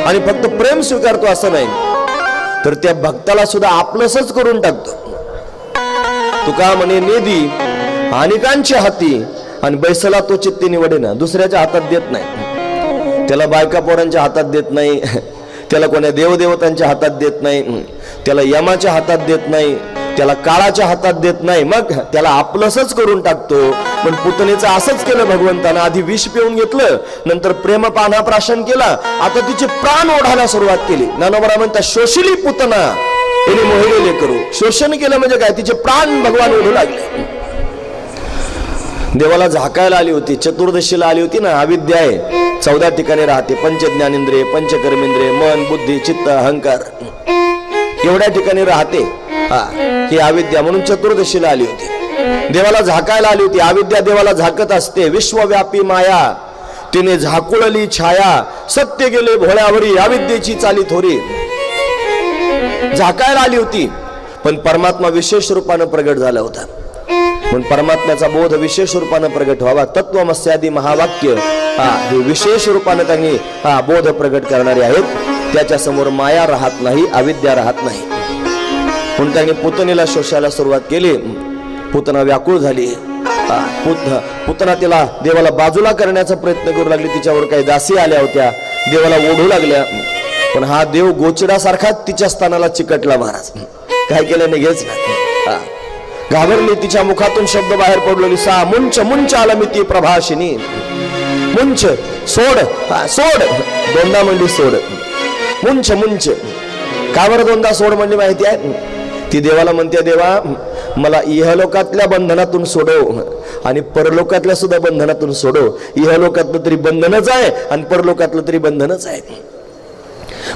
S1: आणि फक्त प्रेम स्वीकारतो असं नाही तर त्या भक्ताला सुद्धा आपलंसच करून टाकतो. तुका म्हणे नेदी अनेकांच्या हाती आणि बैसला तो चित्ती निवडे ना. दुसऱ्याच्या हातात देत नाही. त्याला बायका पोरांच्या हातात देत नाही, त्याला कोण्या देवदेवतांच्या हातात देत नाही, त्याला यमाच्या हातात देत नाही, त्याला काळाच्या हातात देत नाही, मग त्याला आपलंसच करून टाकतो. पण पुतनेचं असंच केलं भगवंतानं. आधी विष पिऊन घेतलं, नंतर प्रेम पानाप्राशन केला, आता तिचे प्राण ओढायला सुरुवात केली. ज्ञानोबा म्हणतात शोषिली पुतना तिने मोहिलेले करू. शोषण केलं म्हणजे काय, तिचे प्राण भगवान ओढू लागले. देवाला झाकायला आली होती, चतुर्दशीला आली होती ना. अविद्या आहे, 14 ठिकाणी राहते. पंच ज्ञानेंद्रिय, पंचकर्मेंद्रिय, मन, बुद्धी, चित्त, अहंकार एवढ्या ठिकाणी राहते. ही अविद्या, म्हणून चतुर्दशीला आली होती. देवाला झाकायला आली होती. अविद्या देवाला झाकत असते. विश्वव्यापी माया तिने झाकुळली छाया, सत्य गेले भोळ्यावरी, अविद्येची चाली थोरी. झाकायला आली होती, पण परमात्मा विशेष रूपानं प्रगट झाला होता. म्हणून परमात्म्याचा बोध विशेष रूपानं प्रगट व्हावा. तत्वमस्यादी महावाक्य हे विशेष रूपानं त्यांनी बोध प्रगट करणारे आहेत. त्याच्या समोर माया राहत नाही, अविद्या राहत नाही. म्हणून त्यांनी पुतनेला शोषायला सुरुवात केली. पुतना व्याकुळ झाली. पुतना तिला देवाला बाजूला करण्याचा प्रयत्न करू लागली. तिच्यावर काही दासी आल्या होत्या, देवाला ओढू लागल्या. पण हा देव गोचिडासारखा तिच्या स्थानाला चिकटला. महाराज काय केलं निघेच ना. घाबरली. तिच्या मुखातून शब्द बाहेर पडलेली सा मुंच मुंच आलमिती प्रभाशिनी. मुंच सोड, सोड. दोनदा म्हणली सोड. मुंच मुंच. का बरं दोनदा सोड म्हणली माहिती आहे? ती देवाला म्हणते, देवा मला इहलोकातल्या बंधनातून सोडव आणि परलोकातल्या सुद्धा बंधनातून सोडव. इहलोकातलं तरी बंधनच आहे आणि परलोकातलं तरी बंधनच आहे.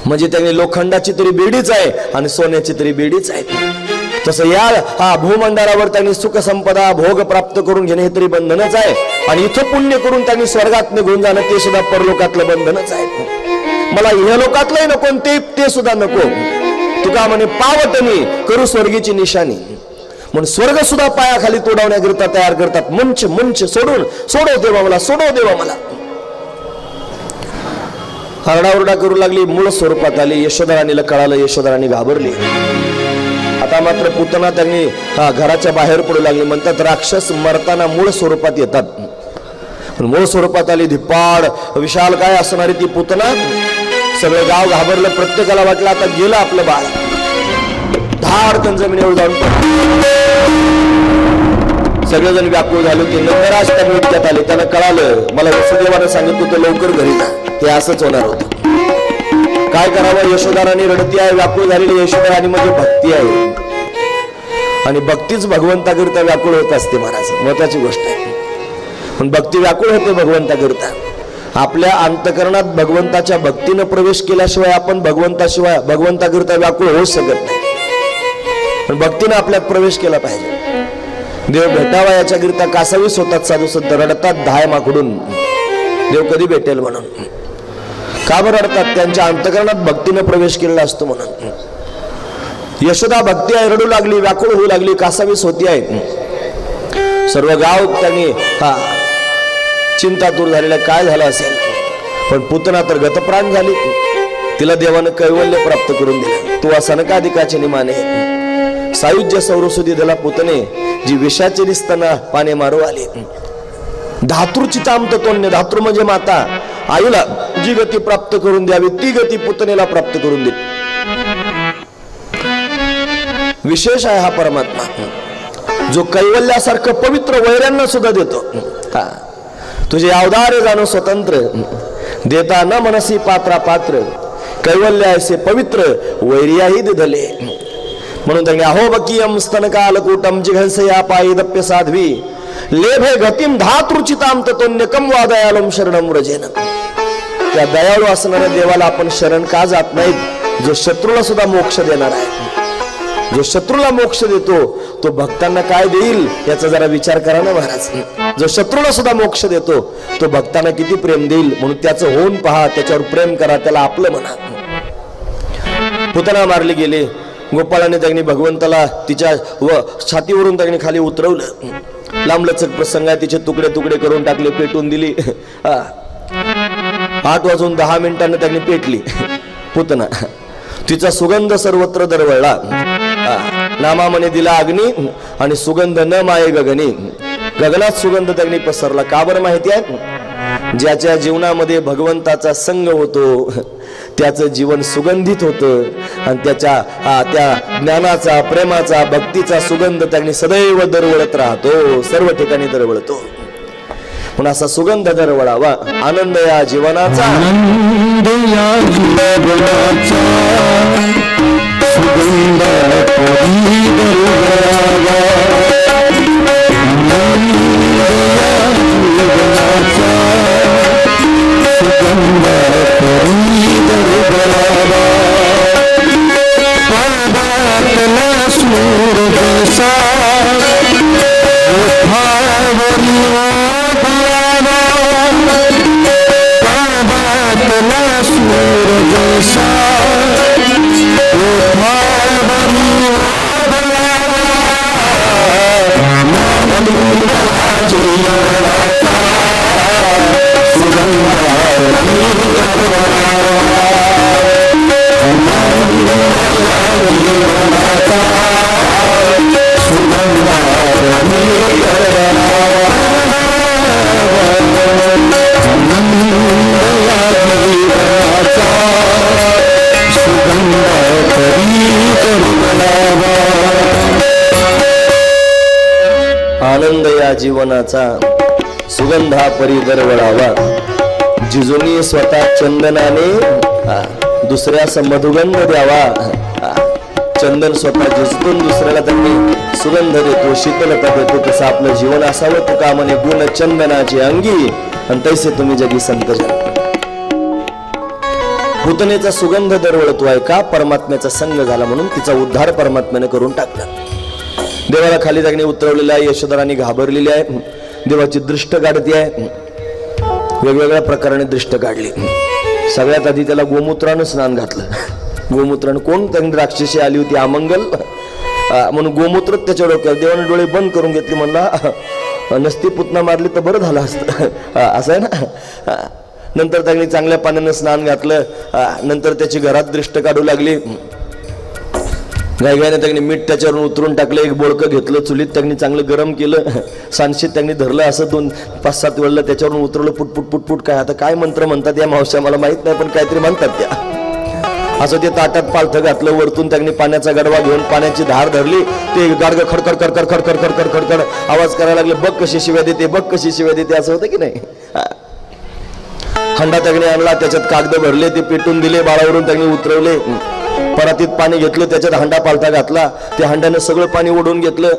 S1: म्हणजे त्यांनी लोखंडाची तरी बेडीच आहे आणि सोन्याची तरी बेडीच आहे. तसं या भूमंडळावर त्यांनी सुख संपदा भोग प्राप्त करून घेणे हे तरी बंधनच आहे. आणि इथं पुण्य करून त्यांनी स्वर्गात निघून जाणं ते सुद्धा परलोकातलं बंधनच आहे. मला इहलोकातलंही नको ते सुद्धा नको. तुका म्हणे पावतनी करू स्वर्गीची निशाणी. म्हणून स्वर्ग सुद्धा पायाखाली तोडवण्याकरिता तयार करतात. मुंच मुंच सोडून सोडव देवा मला, सोडव देवा मला. हरडाओरडा करू लागली. मूळ स्वरूपात आली. यशोधराणीला कळालं. यशोधराणी घाबरली. आता मात्र पुतना त्यांनी घराच्या बाहेर पडू लागली. म्हणतात राक्षस मरताना मूळ स्वरूपात येतात. मूळ स्वरूपात आली. धिप्पाड विशाल काय असणारी ती पुतना. सगळं गाव घाबरलं. प्रत्येकाला वाटलं आता गेलं आपलं बाळ. धाडकन जमिनीवर जाऊन सगळेजण व्याकुळ झाले होते. नंदराज त्या इतक्यात आले. त्यांना कळालं मला वसुदेवानं सांगितलं होतं लवकर घरी जा, हे असंच होणार होतं. काय करावं? यशोधराणी रडती आहे. व्याकुळ झालेली यशोधराणी मध्ये भक्ती आहे आणि भक्तीच भगवंताकरिता व्याकुळ होत असते. महाराज महत्वाची गोष्ट आहे. पण भक्ती व्याकुळ होते भगवंताकरिता. आपल्या अंतकरणात भगवंताच्या भक्तीनं प्रवेश केल्याशिवाय आपण भगवंताकरिता व्याकुळ होऊ शकत नाही. पण भक्तीनं आपल्यात प्रवेश केला पाहिजे. देव भेटावा याच्याकरिता कासावीस होतात साधू संत. रडतात धाय माकडून देव कधी भेटेल म्हणून. का बरं रडतात? त्यांच्या अंतकरणात भक्तीनं प्रवेश केलेला असतो म्हणून. यशोदा भक्ती आहे, रडू लागली, व्याकुळ होऊ लागली, कासावीस होती आहे. सर्व गाव त्यांनी चिंता दूर झालेला. काय झालं असेल? पण पुतना तर गतप्राण झाली. तिला देवानं कैवल्य प्राप्त करून दिलं. तू असनकाधिकाचे निमाने सायुज्य सौरसुदी दिला पुतने जी विषाची रिस्ताना पाने मारू आली. धातृचिताम तत्वन्य. धातृ म्हणजे माता. आईला जी गती प्राप्त करून द्यावी ती गती पुतनेला प्राप्त करून दिली. विशेष आहे हा परमात्मा जो कैवल्यासारखं पवित्र वैऱ्यांना सुद्धा देतो. तुझे अवधारे जाणो स्वतंत्र देता न मनसी पात्रा पात्र कैवल्य ऐसे पवित्र वैर्याही दिधले. म्हणून त्यांनी अहोबकीयम स्तनकालकूटम जिघंसया पायी दप्य साध्वी लेभे गतिम धातृचिताम ततोन्यकम वा दयालम शरणम व्रजेन. त्या दयाळू असणाऱ्या देवाला आपण शरण का जात नाहीत? जो शत्रूला सुद्धा मोक्ष देणार आहे. जो शत्रूला मोक्ष देतो तो भक्तांना काय देईल याचा जरा विचार करा ना महाराज. जो शत्रूला सुद्धा मोक्ष देतो तो भक्तांना किती प्रेम देईल. म्हणून त्याचं होऊन पहा, त्याच्यावर प्रेम करा, त्याला आपलं म्हणा. पुतना मारली गेली. गोपाळाने त्यांनी भगवंताला तिच्या छातीवरून त्यांनी खाली उतरवलं. लांबलचक प्रसंग आहे. तिचे तुकडे तुकडे करून टाकले, पेटून दिली. 8:10 त्यांनी पेटली पुतना. तिचा सुगंध सर्वत्र दरवळला. नामामने दिला अग्नी आणि सुगंध न माये गगनी. गगनात सुगंध त्यांनी पसरला. का बरं माहिती आहे? ज्याच्या जीवनामध्ये भगवंताचा संग होतो त्याचं जीवन सुगंधित होतं आणि त्याच्या त्या ज्ञानाचा, प्रेमाचा, भक्तीचा सुगंध त्यांनी सदैव दरवळत राहतो, सर्व ठिकाणी दरवळतो. म्हणून असा सुगंध दरवळावा. आनंद या जीवनाचा,
S2: आनंद या जीवनाचा सुगंध परी दरवळावा. आनंद या जीवनाचा सुगंध परी दरवळावा. पर्वताला सूर्यसा ओठावरी वाढावा. पर्वताला सूर्यसा ओठावरी वाढावा.
S1: आनंद या जीवनाचा सुगंधा परी दरवळावा. जिजुनी स्वतः चंदनाने दुसऱ्यास मधुगंध द्यावा. चंदन स्वतः जिजतून दुसऱ्याला त्यांनी सुगंध देतो, शीतलता देतो. तसं आपलं जीवन असावं. तुका म्हणे गुण चंदनाची अंगी आणि तैसे तुम्ही जगी संत जन. पुतनेचा सुगंध दरवळतो आहे का? परमात्म्याचा संग झाला म्हणून तिचा उद्धार परमात्म्याने करून टाकला. देवाला खाली जागणे उतरवलेलं आहे. यशोधरांनी घाबरलेली आहे. देवाची दृष्ट काढती आहे. वेगवेगळ्या प्रकाराने दृष्ट काढली. सगळ्यात आधी त्याला गोमूत्रानं स्नान घातलं. गोमूत्रानं कोण त्यांनी राक्षसी आली होती अमंगल म्हणून गोमूत्र त्याच्या डोक्यावर. देवाने डोळे बंद करून घेतले. म्हणला नसती पुतना मारली तर बरं झालं असतं, असं आहे ना. नंतर त्यांनी चांगल्या पाण्यानं स्नान घातलं. नंतर त्याची घरात दृष्ट काढू लागली. गायगायने त्यांनी मीठ त्याच्यावरून उतरून टाकलं. एक बोळकं घेतलं, चुलीत त्यांनी चांगलं गरम केलं. सांशीत त्यांनी धरलं. असं 2-5-7 वेळेला त्याच्यावरून उतरवलं. पुटपुट पुटपुट. काय आता काय मंत्र म्हणतात या मावश्या मला माहित नाही, पण काहीतरी म्हणतात त्या. असं ते ताटात पालथं घातलं. वरतून त्यांनी पाण्याचा गडवा घेऊन पाण्याची धार धरली. ते गाडगं खडखड खडखड खडखड खडखड खडखड आवाज करायला लागले. बघ कशी शिव्या देते, बघ कशी शिव्या देते, असं होतं की नाही. हंडा त्यांनी आणला, त्याच्यात कागद भरले, ते पेटून दिले. बाळावरून त्यांनी उतरवले. परातीत पाणी घेतलं, त्याच्यात हंडा पालथा घातला. त्या हंड्यानं सगळं पाणी ओढून घेतलं.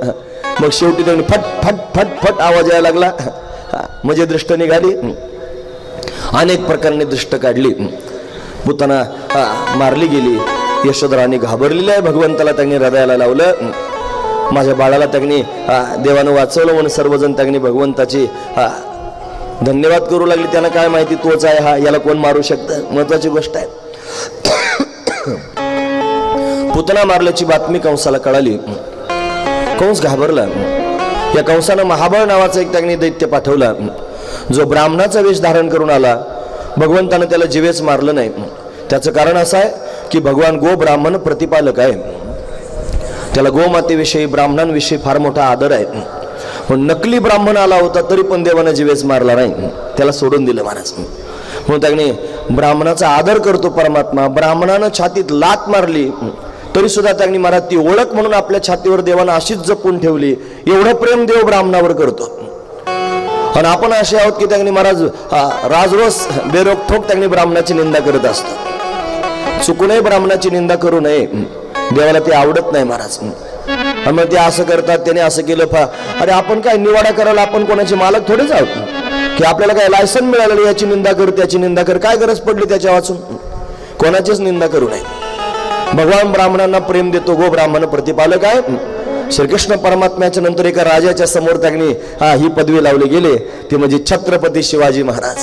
S1: मग शेवटी त्यांनी फट फट फट फट आवाज यायला लागला. म्हणजे दृष्ट निघाली. अनेक प्रकाराने दृष्ट काढली. पुतना मारली गेली. यशोधरांनी घाबरलेली आहे. भगवंताला त्यांनी हृदयाला लावलं. माझ्या बाळाला त्यांनी देवानं वाचवलं म्हणून सर्वजण त्यांनी भगवंताची धन्यवाद करू लागले. त्यांना काय माहिती तोच आहे हा, याला कोण मारू शकतं. महत्वाची गोष्ट आहे. पुतना मारल्याची बातमी कंसाला कळाली. कंस घाबरला. या कंसानं महाबळ नावाचा एक त्यांनी दैत्य पाठवला, जो ब्राह्मणाचा वेश धारण करून आला. भगवंतानं त्याला जीवेच मारलं नाही. त्याचं कारण असं आहे की भगवान गो ब्राह्मण प्रतिपालक आहे. त्याला गोमातेविषयी, ब्राह्मणांविषयी फार मोठा आदर आहे. पण नकली ब्राह्मण आला होता तरी पण देवानं जीवेच मारला नाही, त्याला सोडून दिलं महाराज. म्हणून त्याने ब्राह्मणाचा आदर करतो परमात्मा. ब्राह्मणानं छातीत लात मारली तरी सुद्धा त्यांनी महाराज ती ओळख म्हणून आपल्या छातीवर देवानं अशीच जपून ठेवली. एवढं प्रेम देव ब्राह्मणावर करतो. आणि आपण असे आहोत की त्यांनी महाराज राजरोस बेरोकठोक त्यांनी ब्राह्मणाची निंदा करत असतो. चुकूनही ब्राह्मणाची निंदा करू नये. देवाला ते आवडत नाही महाराज. मग ते असं करतात, त्याने असं केलं. अरे आपण काय निवाडा करायला आपण कोणाचे मालक थोडेच आहोत की आपल्याला काय लायसन मिळालं याची निंदा कर, त्याची निंदा कर. काय गरज पडली त्याच्या वाचून? कोणाचीच निंदा करू नये. भगवान ब्राह्मणांना प्रेम देतो. गो ब्राह्मण प्रतिपालक आहे. श्रीकृष्ण परमात्म्याच्या नंतर एका राजाच्या समोर त्यांनी ही पदवी लावली गेले. ते म्हणजे छत्रपती शिवाजी महाराज,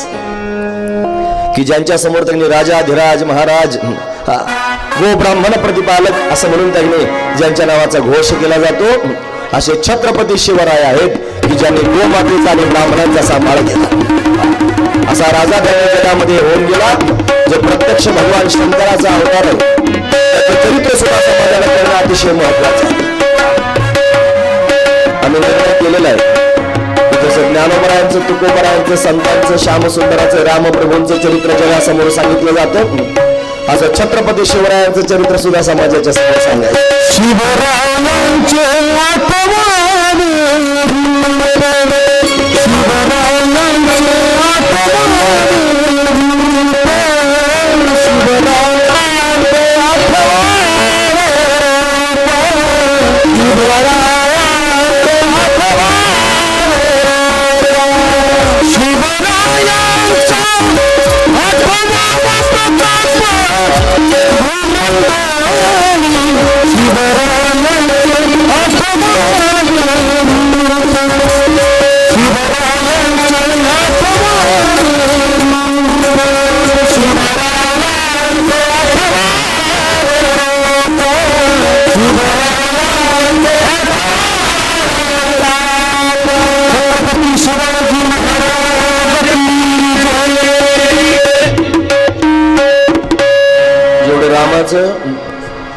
S1: की ज्यांच्या समोर त्यांनी राजाधिराज महाराज गो ब्राह्मण प्रतिपालक असं म्हणून त्यांनी ज्यांच्या नावाचा घोष केला जातो, असे छत्रपती शिवराय आहेत की ज्यांनी गोमातेचा आणि ब्राह्मणांचा सांभाळ केला. असा राजा त्या जगामध्ये होऊन गेला जो प्रत्यक्ष भगवान शंकराचा अवतार आहे. त्याचं चरित्र सुद्धा समाजाला करणं अतिशय महत्वाचं आहे. आम्ही निर्णय केलेला आहे की जसं ज्ञानोबरायांचं, तुकोबरायांचं, संतांचं, श्यामसुंदराचं, रामप्रभूंचं चरित्र जगासमोर सांगितलं जातं, असं छत्रपती शिवरायांचं चरित्र सुद्धा समाजाच्या समोर सांगायचं.
S2: शिवरायांचे आठवण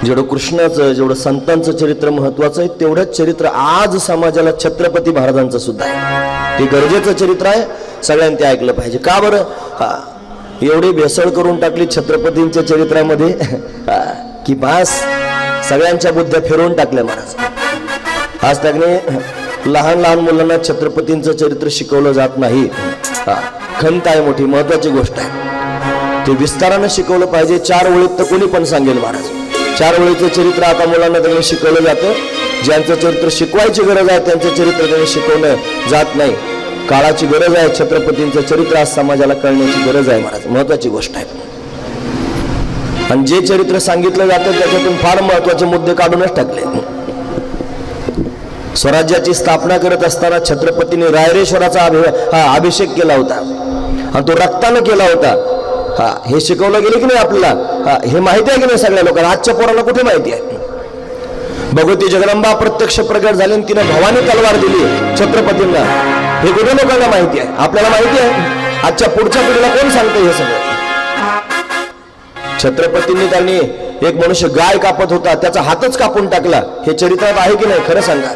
S1: जेवढं कृष्णाचं जेवढं संतांचं चरित्र महत्वाचं आहे तेवढंच चरित्र आज समाजाला छत्रपती महाराजांचं सुद्धा आहे. ते गरजेचं चरित्र आहे, सगळ्यांनी ते ऐकलं पाहिजे. का बरं एवढी भेसळ करून टाकली छत्रपतींच्या चरित्रामध्ये की बास सगळ्यांच्या बुद्ध्या फिरवून टाकल्या महाराज. आज त्याने लहान लहान मुलांना छत्रपतींचं चरित्र शिकवलं जात नाही. खंत आहे, मोठी महत्वाची गोष्ट आहे. ते विस्तारानं शिकवलं पाहिजे. 4 ओळीत तर कोणी पण सांगेल महाराज. 4 ओळीचं चरित्र आता मुलांना त्यांनी शिकवलं जातं. ज्यांचं चरित्र शिकवायची गरज आहे त्यांचं चरित्र त्यांनी शिकवलं जात नाही. काळाची गरज आहे. छत्रपतींचं चरित्र आज समाजाला कळण्याची गरज आहे महाराज. महत्वाची गोष्ट आहे. आणि जे चरित्र सांगितलं जातं त्याच्यातून फार महत्वाचे मुद्दे काढूनच टाकले. स्वराज्याची स्थापना करत असताना छत्रपतीने रायरेश्वराचा अभिषेक केला होता आणि तो रक्तानं केला होता. हे शिकवलं गेलं की नाही आपल्याला? हे माहिती आहे की नाही सगळ्या लोकांना? आजच्या पोराला कुठे माहिती आहे? भगवती जगदंबा प्रत्यक्ष प्रगट झाली आणि तिने भवानी तलवार दिली छत्रपतींना. हे कुठे लोकांना माहिती आहे? आपल्याला माहिती आहे. आजच्या पुढच्या पिढीला कोण सांगतं हे सगळं? छत्रपतींनी त्यांनी एक मनुष्य गाय कापत होता त्याचा हातच कापून टाकला. हे चरित्रात आहे की नाही? खरं सांगा.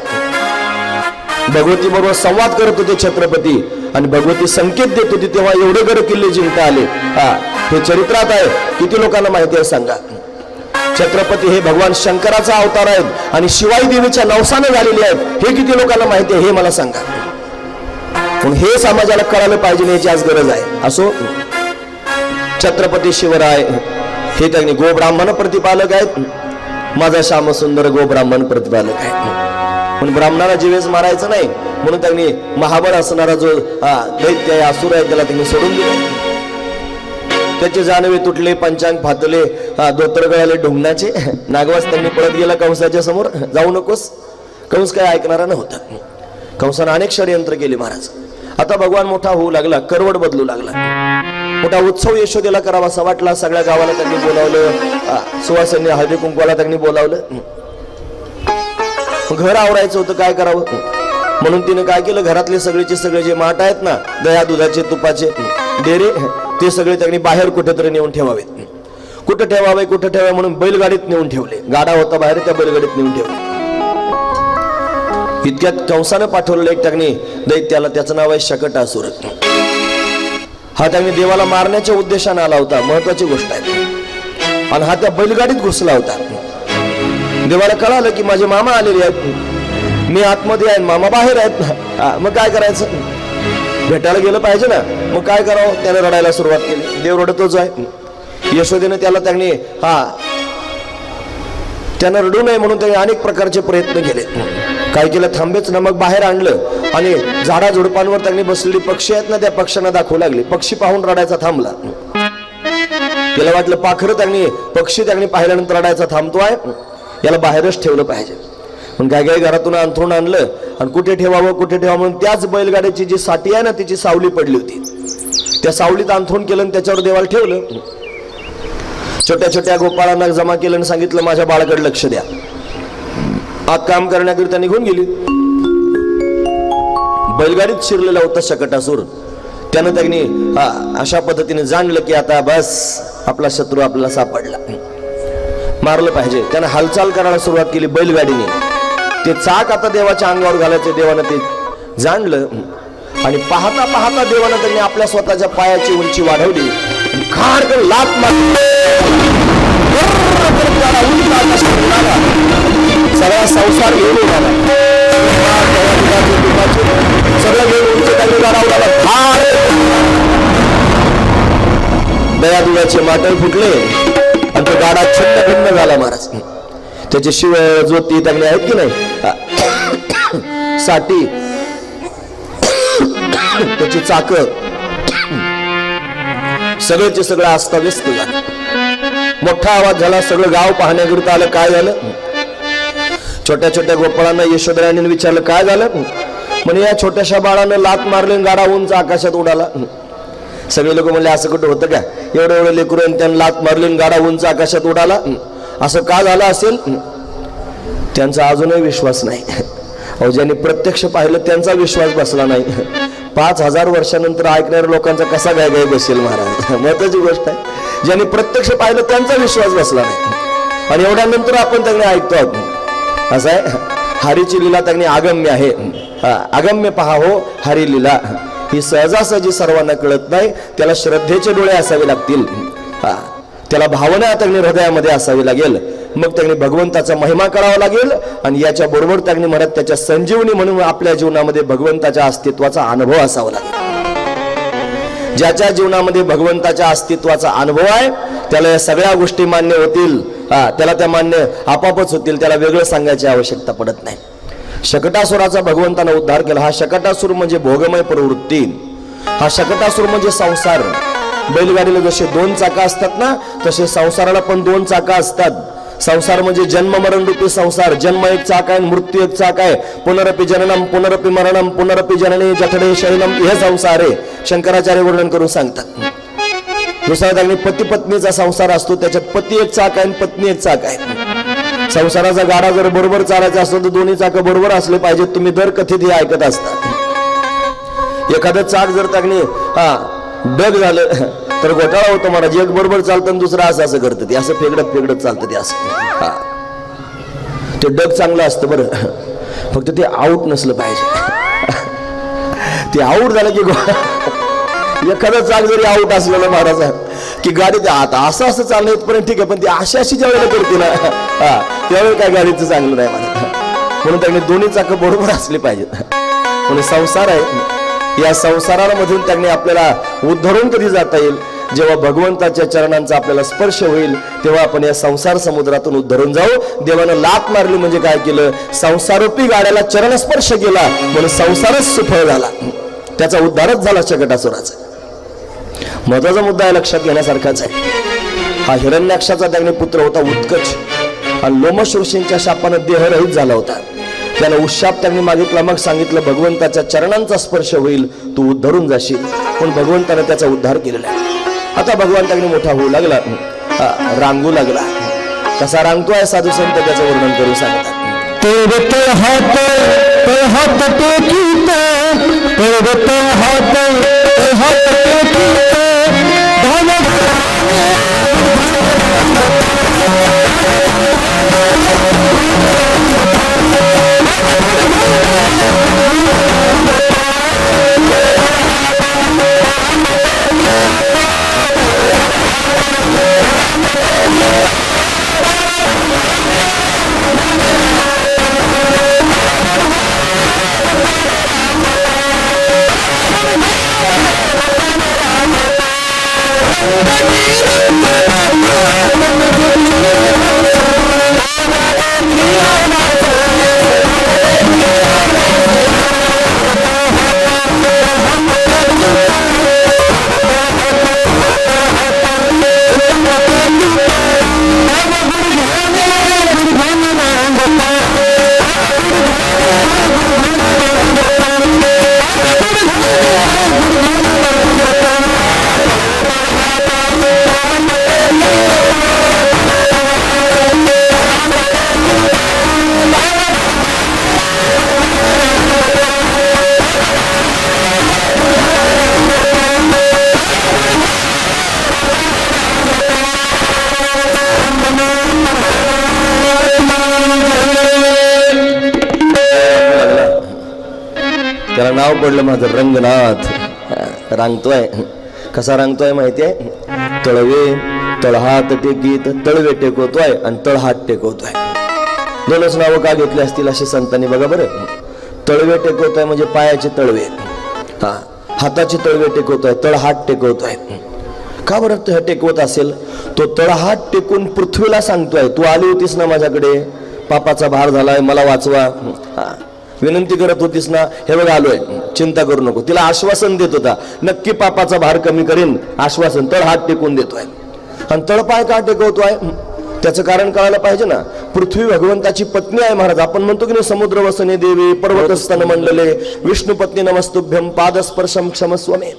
S1: भगवती बरोबर संवाद करत होते छत्रपती आणि भगवती संकेत देत होती तेव्हा एवढे गड किल्ले जिंकता आले. हे चरित्रात आहे. किती लोकांना माहिती आहे सांगा? छत्रपती हे भगवान शंकराचा अवतार आहेत आणि शिवाई देवीच्या नवसाने झालेले आहेत. हे किती लोकांना माहिती आहे हे मला सांगा. पण हे समाजाला कळायला पाहिजे याची आज गरज आहे. असो, छत्रपती शिवराय हे त्यांनी गोब्राह्मण प्रतिपालक आहेत. माझा श्याम सुंदर गोब्राह्मण प्रतिपालक आहे. पण ब्राह्मणाला जीवेस मारायचं नाही म्हणून त्यांनी महाबळ असणारा जो दैत्य आहे, असुर आहे, त्याला त्यांनी सोडून दिले. त्याचे जानवे तुटले, पंचांग फातले, धोतर गळाले ढुंगणाचे. नागवास त्यांनी पळत गेला कंसाच्या समोर. जाऊ नकोस. कंस काय ऐकणारा नव्हता. कंसानं अनेक षडयंत्र केले महाराज. आता भगवान मोठा होऊ लागला, करवड बदलू लागला. मोठा उत्सव यशोदेला करावासा वाटला. सगळ्या गावाला त्यांनी बोलावलं. सुवासिनी हळदी कुंकवाला त्यांनी बोलावलं. घर आवरायचं होतं, काय करावं म्हणून तिने काय केलं? घरातले सगळेचे सगळे जे माठ आहेत ना, दया दुधाचे तुपाचे डेरे, ते सगळे त्यांनी बाहेर कुठेतरी नेऊन ठेवावेत. कुठं ठेवावे कुठं ठेवावे म्हणून बैलगाडीत नेऊन ठेवले. गाडा होता बाहेर, त्या बैलगाडीत नेऊन ठेवले. इतक्यात कंसानं पाठवलेलं एक त्यांनी दैत्याला, त्याचं नाव आहे शकटासुर. हा त्यांनी देवाला मारण्याच्या उद्देशाने आला होता. महत्वाची गोष्ट आहे. आणि हा त्या बैलगाडीत घुसला होता. देवाला कळालं की माझे मामा आलेले आहेत, मी आतमध्ये आहे, मामा बाहेर आहेत. मग काय करायचं? भेटायला गेलं पाहिजे ना. मग काय करावं? त्याने रडायला सुरुवात केली. देव रडतोच आहे. यशोदेने त्याला त्यांनी त्यानं रडू नये म्हणून त्यांनी अनेक प्रकारचे प्रयत्न केले. काय केलं? थांबेच ना. मग बाहेर आणलं आणि झाडा झुडपांवर त्यांनी बसलेली पक्षी आहेत ना, त्या पक्ष्यांना दाखवू लागले. पक्षी पाहून रडायचा थांबला. त्याला वाटलं पाखरं त्यांनी पक्षी त्यांनी पाहिल्यानंतर रडायचा थांबतो आहे, याला बाहेरच ठेवलं पाहिजे. पण काय काय घरातून अंथरूण आणलं आणि कुठे ठेवावं कुठे ठेवावं म्हणून त्याच बैलगाड्याची जी साठी आहे ना, तिची सावली पडली होती. त्या सावलीत अंथरूण केलं आणि त्याच्यावर देवाला ठेवलं. छोट्या छोट्या गोपाळांना जमा केलं आणि सांगितलं माझ्या बाळाकडे लक्ष द्या. आत काम करण्याकरिता निघून गेली. बैलगाडीत शिरलेला होता शकटासूर. त्यानं त्यांनी अशा पद्धतीने जाणलं की आता बस आपला शत्रू आपल्याला सापडला, मारलं पाहिजे. त्यानं हालचाल करायला सुरुवात केली बैलगाडीने. ते चाक आता देवाच्या अंगावर घालायचे देवानं ते जाणलं. आणि पाहता पाहता देवानं त्यांनी आपल्या स्वतःच्या पायाची उंची वाढवली. खाडकन लात मारली. गाडा उंच आकाशात उडाला. सगळा संसार घेऊन उडाला. सगळं घेऊन उंच त्यांनी गाडा उडाला. दयादुयाचे माटल फुटले आणि तो गाडा छिन्न भिन्न झाला. महाराज त्याचे शिव ज्योती त्यांनी आहेत की नाही साठी त्याची चाक सगळ्याचे सगळं अस्ताव्यस्त झालं. मोठा आवाज झाला. सगळं गाव पाहण्याकरिता आलं. काय झालं? छोट्या छोट्या गोपाळांना यशोधराने विचारलं काय झालं. म्हणे या छोट्याशा बाळानं लात मारले गाडा उंच आकाशात उडाला. सगळे लोक म्हणले असं कुठं होतं का? एवढं एवढं लेकरून त्यांना लात मारली गाडा उंच आकाशात उडाला. असं का झालं असेल? त्यांचा अजूनही विश्वास नाही. अहो ज्यांनी प्रत्यक्ष पाहिलं त्यांचा विश्वास बसला नाही. 5000 वर्षानंतर ऐकणाऱ्या लोकांचा कसा गाय गाय बसेल महाराज. महत्वाची गोष्ट आहे. ज्यांनी प्रत्यक्ष पाहिलं त्यांचा विश्वास बसला नाही आणि एवढ्यानंतर आपण त्यांनी ऐकतो आहोत. असं आहे हरीची लीला त्यांनी अगम्य आहे. अगम्य पहा हो हरी लीला ही सहजासहजी सर्वांना कळत नाही. त्याला श्रद्धेचे डोळे असावे लागतील. त्याला भावना त्यांनी हृदयामध्ये असावी लागेल. मग त्यांनी भगवंताचा महिमा करावा लागेल आणि याच्या बरोबर त्यांनी म्हणत त्याच्या संजीवनी म्हणून आपल्या जीवनामध्ये भगवंताच्या अस्तित्वाचा अनुभव असावा लागेल. ज्याच्या जीवनामध्ये भगवंताच्या अस्तित्वाचा अनुभव आहे त्याला या सगळ्या गोष्टी मान्य होतील. त्याला त्या मान्य आपापच होतील. त्याला वेगळं सांगायची आवश्यकता पडत नाही. शकटासुराचा भगवंताने उद्धार केला. हा शकटासुर म्हणजे भोगमय प्रवृत्ती. हा शकटासुर म्हणजे संसार. बैलगाडीला जसे 2 चाका असतात ना तसे संसाराला पण 2 चाका असतात. संसार म्हणजे जन्म मरण रूपी संसार. जन्म एक चाक आहे, मृत्यू एक चाक आहे. पुनरपि जननम पुनरपि मरणम पुनरपि जननी जठडे शयनम हे संसार आहे. शंकराचार्य वर्णन करून सांगतात. दुसरा त्यांनी पती पत्नीचा संसार असतो. त्याच्यात पती एक चाक आहे आणि पत्नी एक चाक आहे. संसाराचा गाडा जर बरोबर चालायचा असतो तर दोन्ही चाक बरोबर असले पाहिजेत. तुम्ही दर कथेत हे ऐकत असता. एखादं चाक जर त्यांनी डग झालं तर घोटाळा होतो महाराज. एक बरोबर चालतं आणि दुसरं असं असं करतं. ते असं फेगडत फेगडत चालतं. ते असं ते डग चांगलं असतं बरं. फक्त ते आऊट नसलं पाहिजे. ते आऊट झालं की एखादं चाक जरी आऊट असलेलं महाराज की गाडी ते आता असं असं चाललं इथपर्यंत ठीक आहे पण ती अशी ज्या वेळेला करते ना त्यावेळी काय गाडीचं चांगलं नाही मला. म्हणून त्यांनी दोन्ही चाक बरोबर असली पाहिजेत. म्हणून संसार आहे. या संसारामधून त्यांनी आपल्याला उद्धरून कधी जाता येईल जेव्हा भगवंताच्या चरणांचा आपल्याला स्पर्श होईल तेव्हा आपण या संसार समुद्रातून उद्धरून जाऊ. देवानं लात मारली म्हणजे काय केलं? संसारूपी गाड्याला चरण स्पर्श केला म्हणून संसारच सुफळ झाला. त्याचा उद्धारच झाला शकटासुराचा. महत्वाचा मुद्दा आहे लक्षात घेण्यासारखाच आहे. हा हिरण्याक्षाचा त्याने पुत्र होता उत्कच आणि लोमश ऋषींच्या शापानं देहरहित झाला होता. त्याला उशाप त्यांनी मागितला. मग सांगितलं भगवंताच्या चरणांचा स्पर्श होईल तू उद्धरून जाशील. पण भगवंताने त्याचा उद्धार केलेला आहे. आता भगवान त्यांनी मोठा होऊ लागला. रांगू लागला. कसा रांगतोय साधू संत त्याचं वर्णन करू सांगतात. त्याला नाव पडलं माझं रंगनाथ. रांगतोय. कसा रांगतोय माहितीये? तळवे तळहात टेकीत तळवे टेकवतोय आणि तळहात टेकवतोय. दोनच नावं का घेतली असतील अशी संतांनी बघा बरं. तळवे टेकवतोय म्हणजे पायाचे तळवे, हाताचे तळवे टेकवतोय, तळहात टेकवतोय. का बरं टेकवत असेल? तो तळहात टेकून पृथ्वीला सांगतोय, तू आली होतीस ना माझ्याकडे, पापाचा भार झालाय, मला वाचवा, विनंती करत होतीस ना, हे बघ आलोय, चिंता करू नको. तिला आश्वासन देत होता, नक्की पापाचा भार कमी करेन, आश्वासन. तळहात टेकून देतोय. आणि तळपाय का टेकवतोय? त्याचं कारण कळायला पाहिजे ना. पृथ्वी भगवंताची पत्नी आहे महाराज. आपण म्हणतो की नाही, समुद्र वसने देवी पर्वतस्तन मंडले विष्णू पत्नी नमस्तुभ्यम पादस्पर्शम क्षमस्व मे.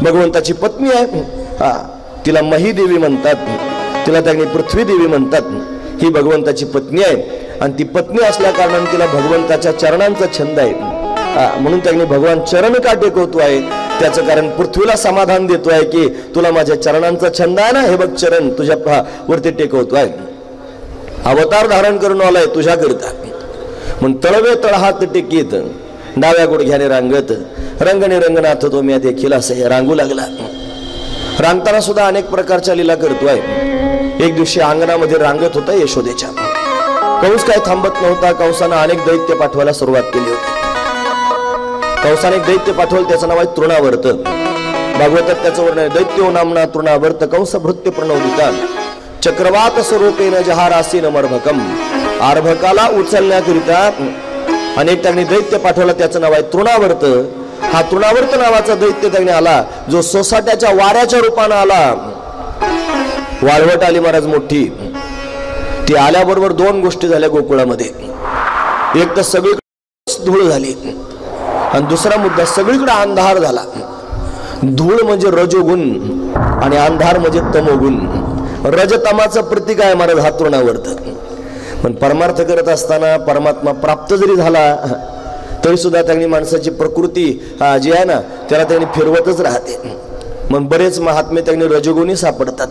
S1: भगवंताची पत्नी आहे. तिला मही देवी म्हणतात, तिला त्यांनी पृथ्वी देवी म्हणतात. ही भगवंताची पत्नी आहे आणि ती पत्नी असल्या कारणाने तिला भगवंताच्या चरणांचा छंद आहे. म्हणून त्यांनी भगवान चरण का टेकवतो आहे? त्याचं कारण पृथ्वीला समाधान देतोय की तुला माझ्या चरणांचा छंद आहे ना, हे बघ चरण तुझ्या वरती टेकवतोय, अवतार धारण करून आलाय तुझ्याकरिता. म्हणून तळवे तळहात टेकीत डाव्या गुडघ्याने रांगत रंगणे रंगनाथ तो मी देखील असे रांगू लागला. रांगताना सुद्धा अनेक प्रकारच्या लीला करतोय. एक दिवशी अंगणामध्ये रांगत होता यशोदेच्या. कंस काय थांबत नव्हता. कंसानं अनेक दैत्य पाठवायला सुरुवात केली होती. कंसाने एक दैत्य पाठवलं, त्याचं नाव आहे तृणावर्त. भागवतात त्याचं वर्णन आहे, दैत्यो नामना तृणावर्त कंस भृत्य प्रणवदिता चक्रवात स्वरूपेन जहारासीन मर्भकम. अर्भकाला उचलण्याकरिता अनेक त्यांनी दैत्य पाठवला, त्याचं नाव आहे तृणावर्त. हा तृणावर्त नावाचा दैत्य त्यांनी आला, जो सोसाट्याच्या वाऱ्याच्या रूपानं आला. वाळवट आली महाराज मोठी. ती आल्याबरोबर दोन गोष्टी झाल्या गोकुळामध्ये. एक तर सगळीकडे धूळ झाली आणि दुसरा मुद्दा, सगळीकडे अंधार झाला. धूळ म्हणजे रजोगुण आणि अंधार म्हणजे तमोगुण. रजतमाचं प्रतीक आहे महाराज हा तृणावर्त. पण परमार्थ करत असताना परमात्मा प्राप्त जरी झाला तरी सुद्धा त्यांनी माणसाची प्रकृती जी आहे ना त्याला त्यांनी फिरवतच राहते. मग बरेच महात्मे त्यांनी रजोगुणी सापडतात.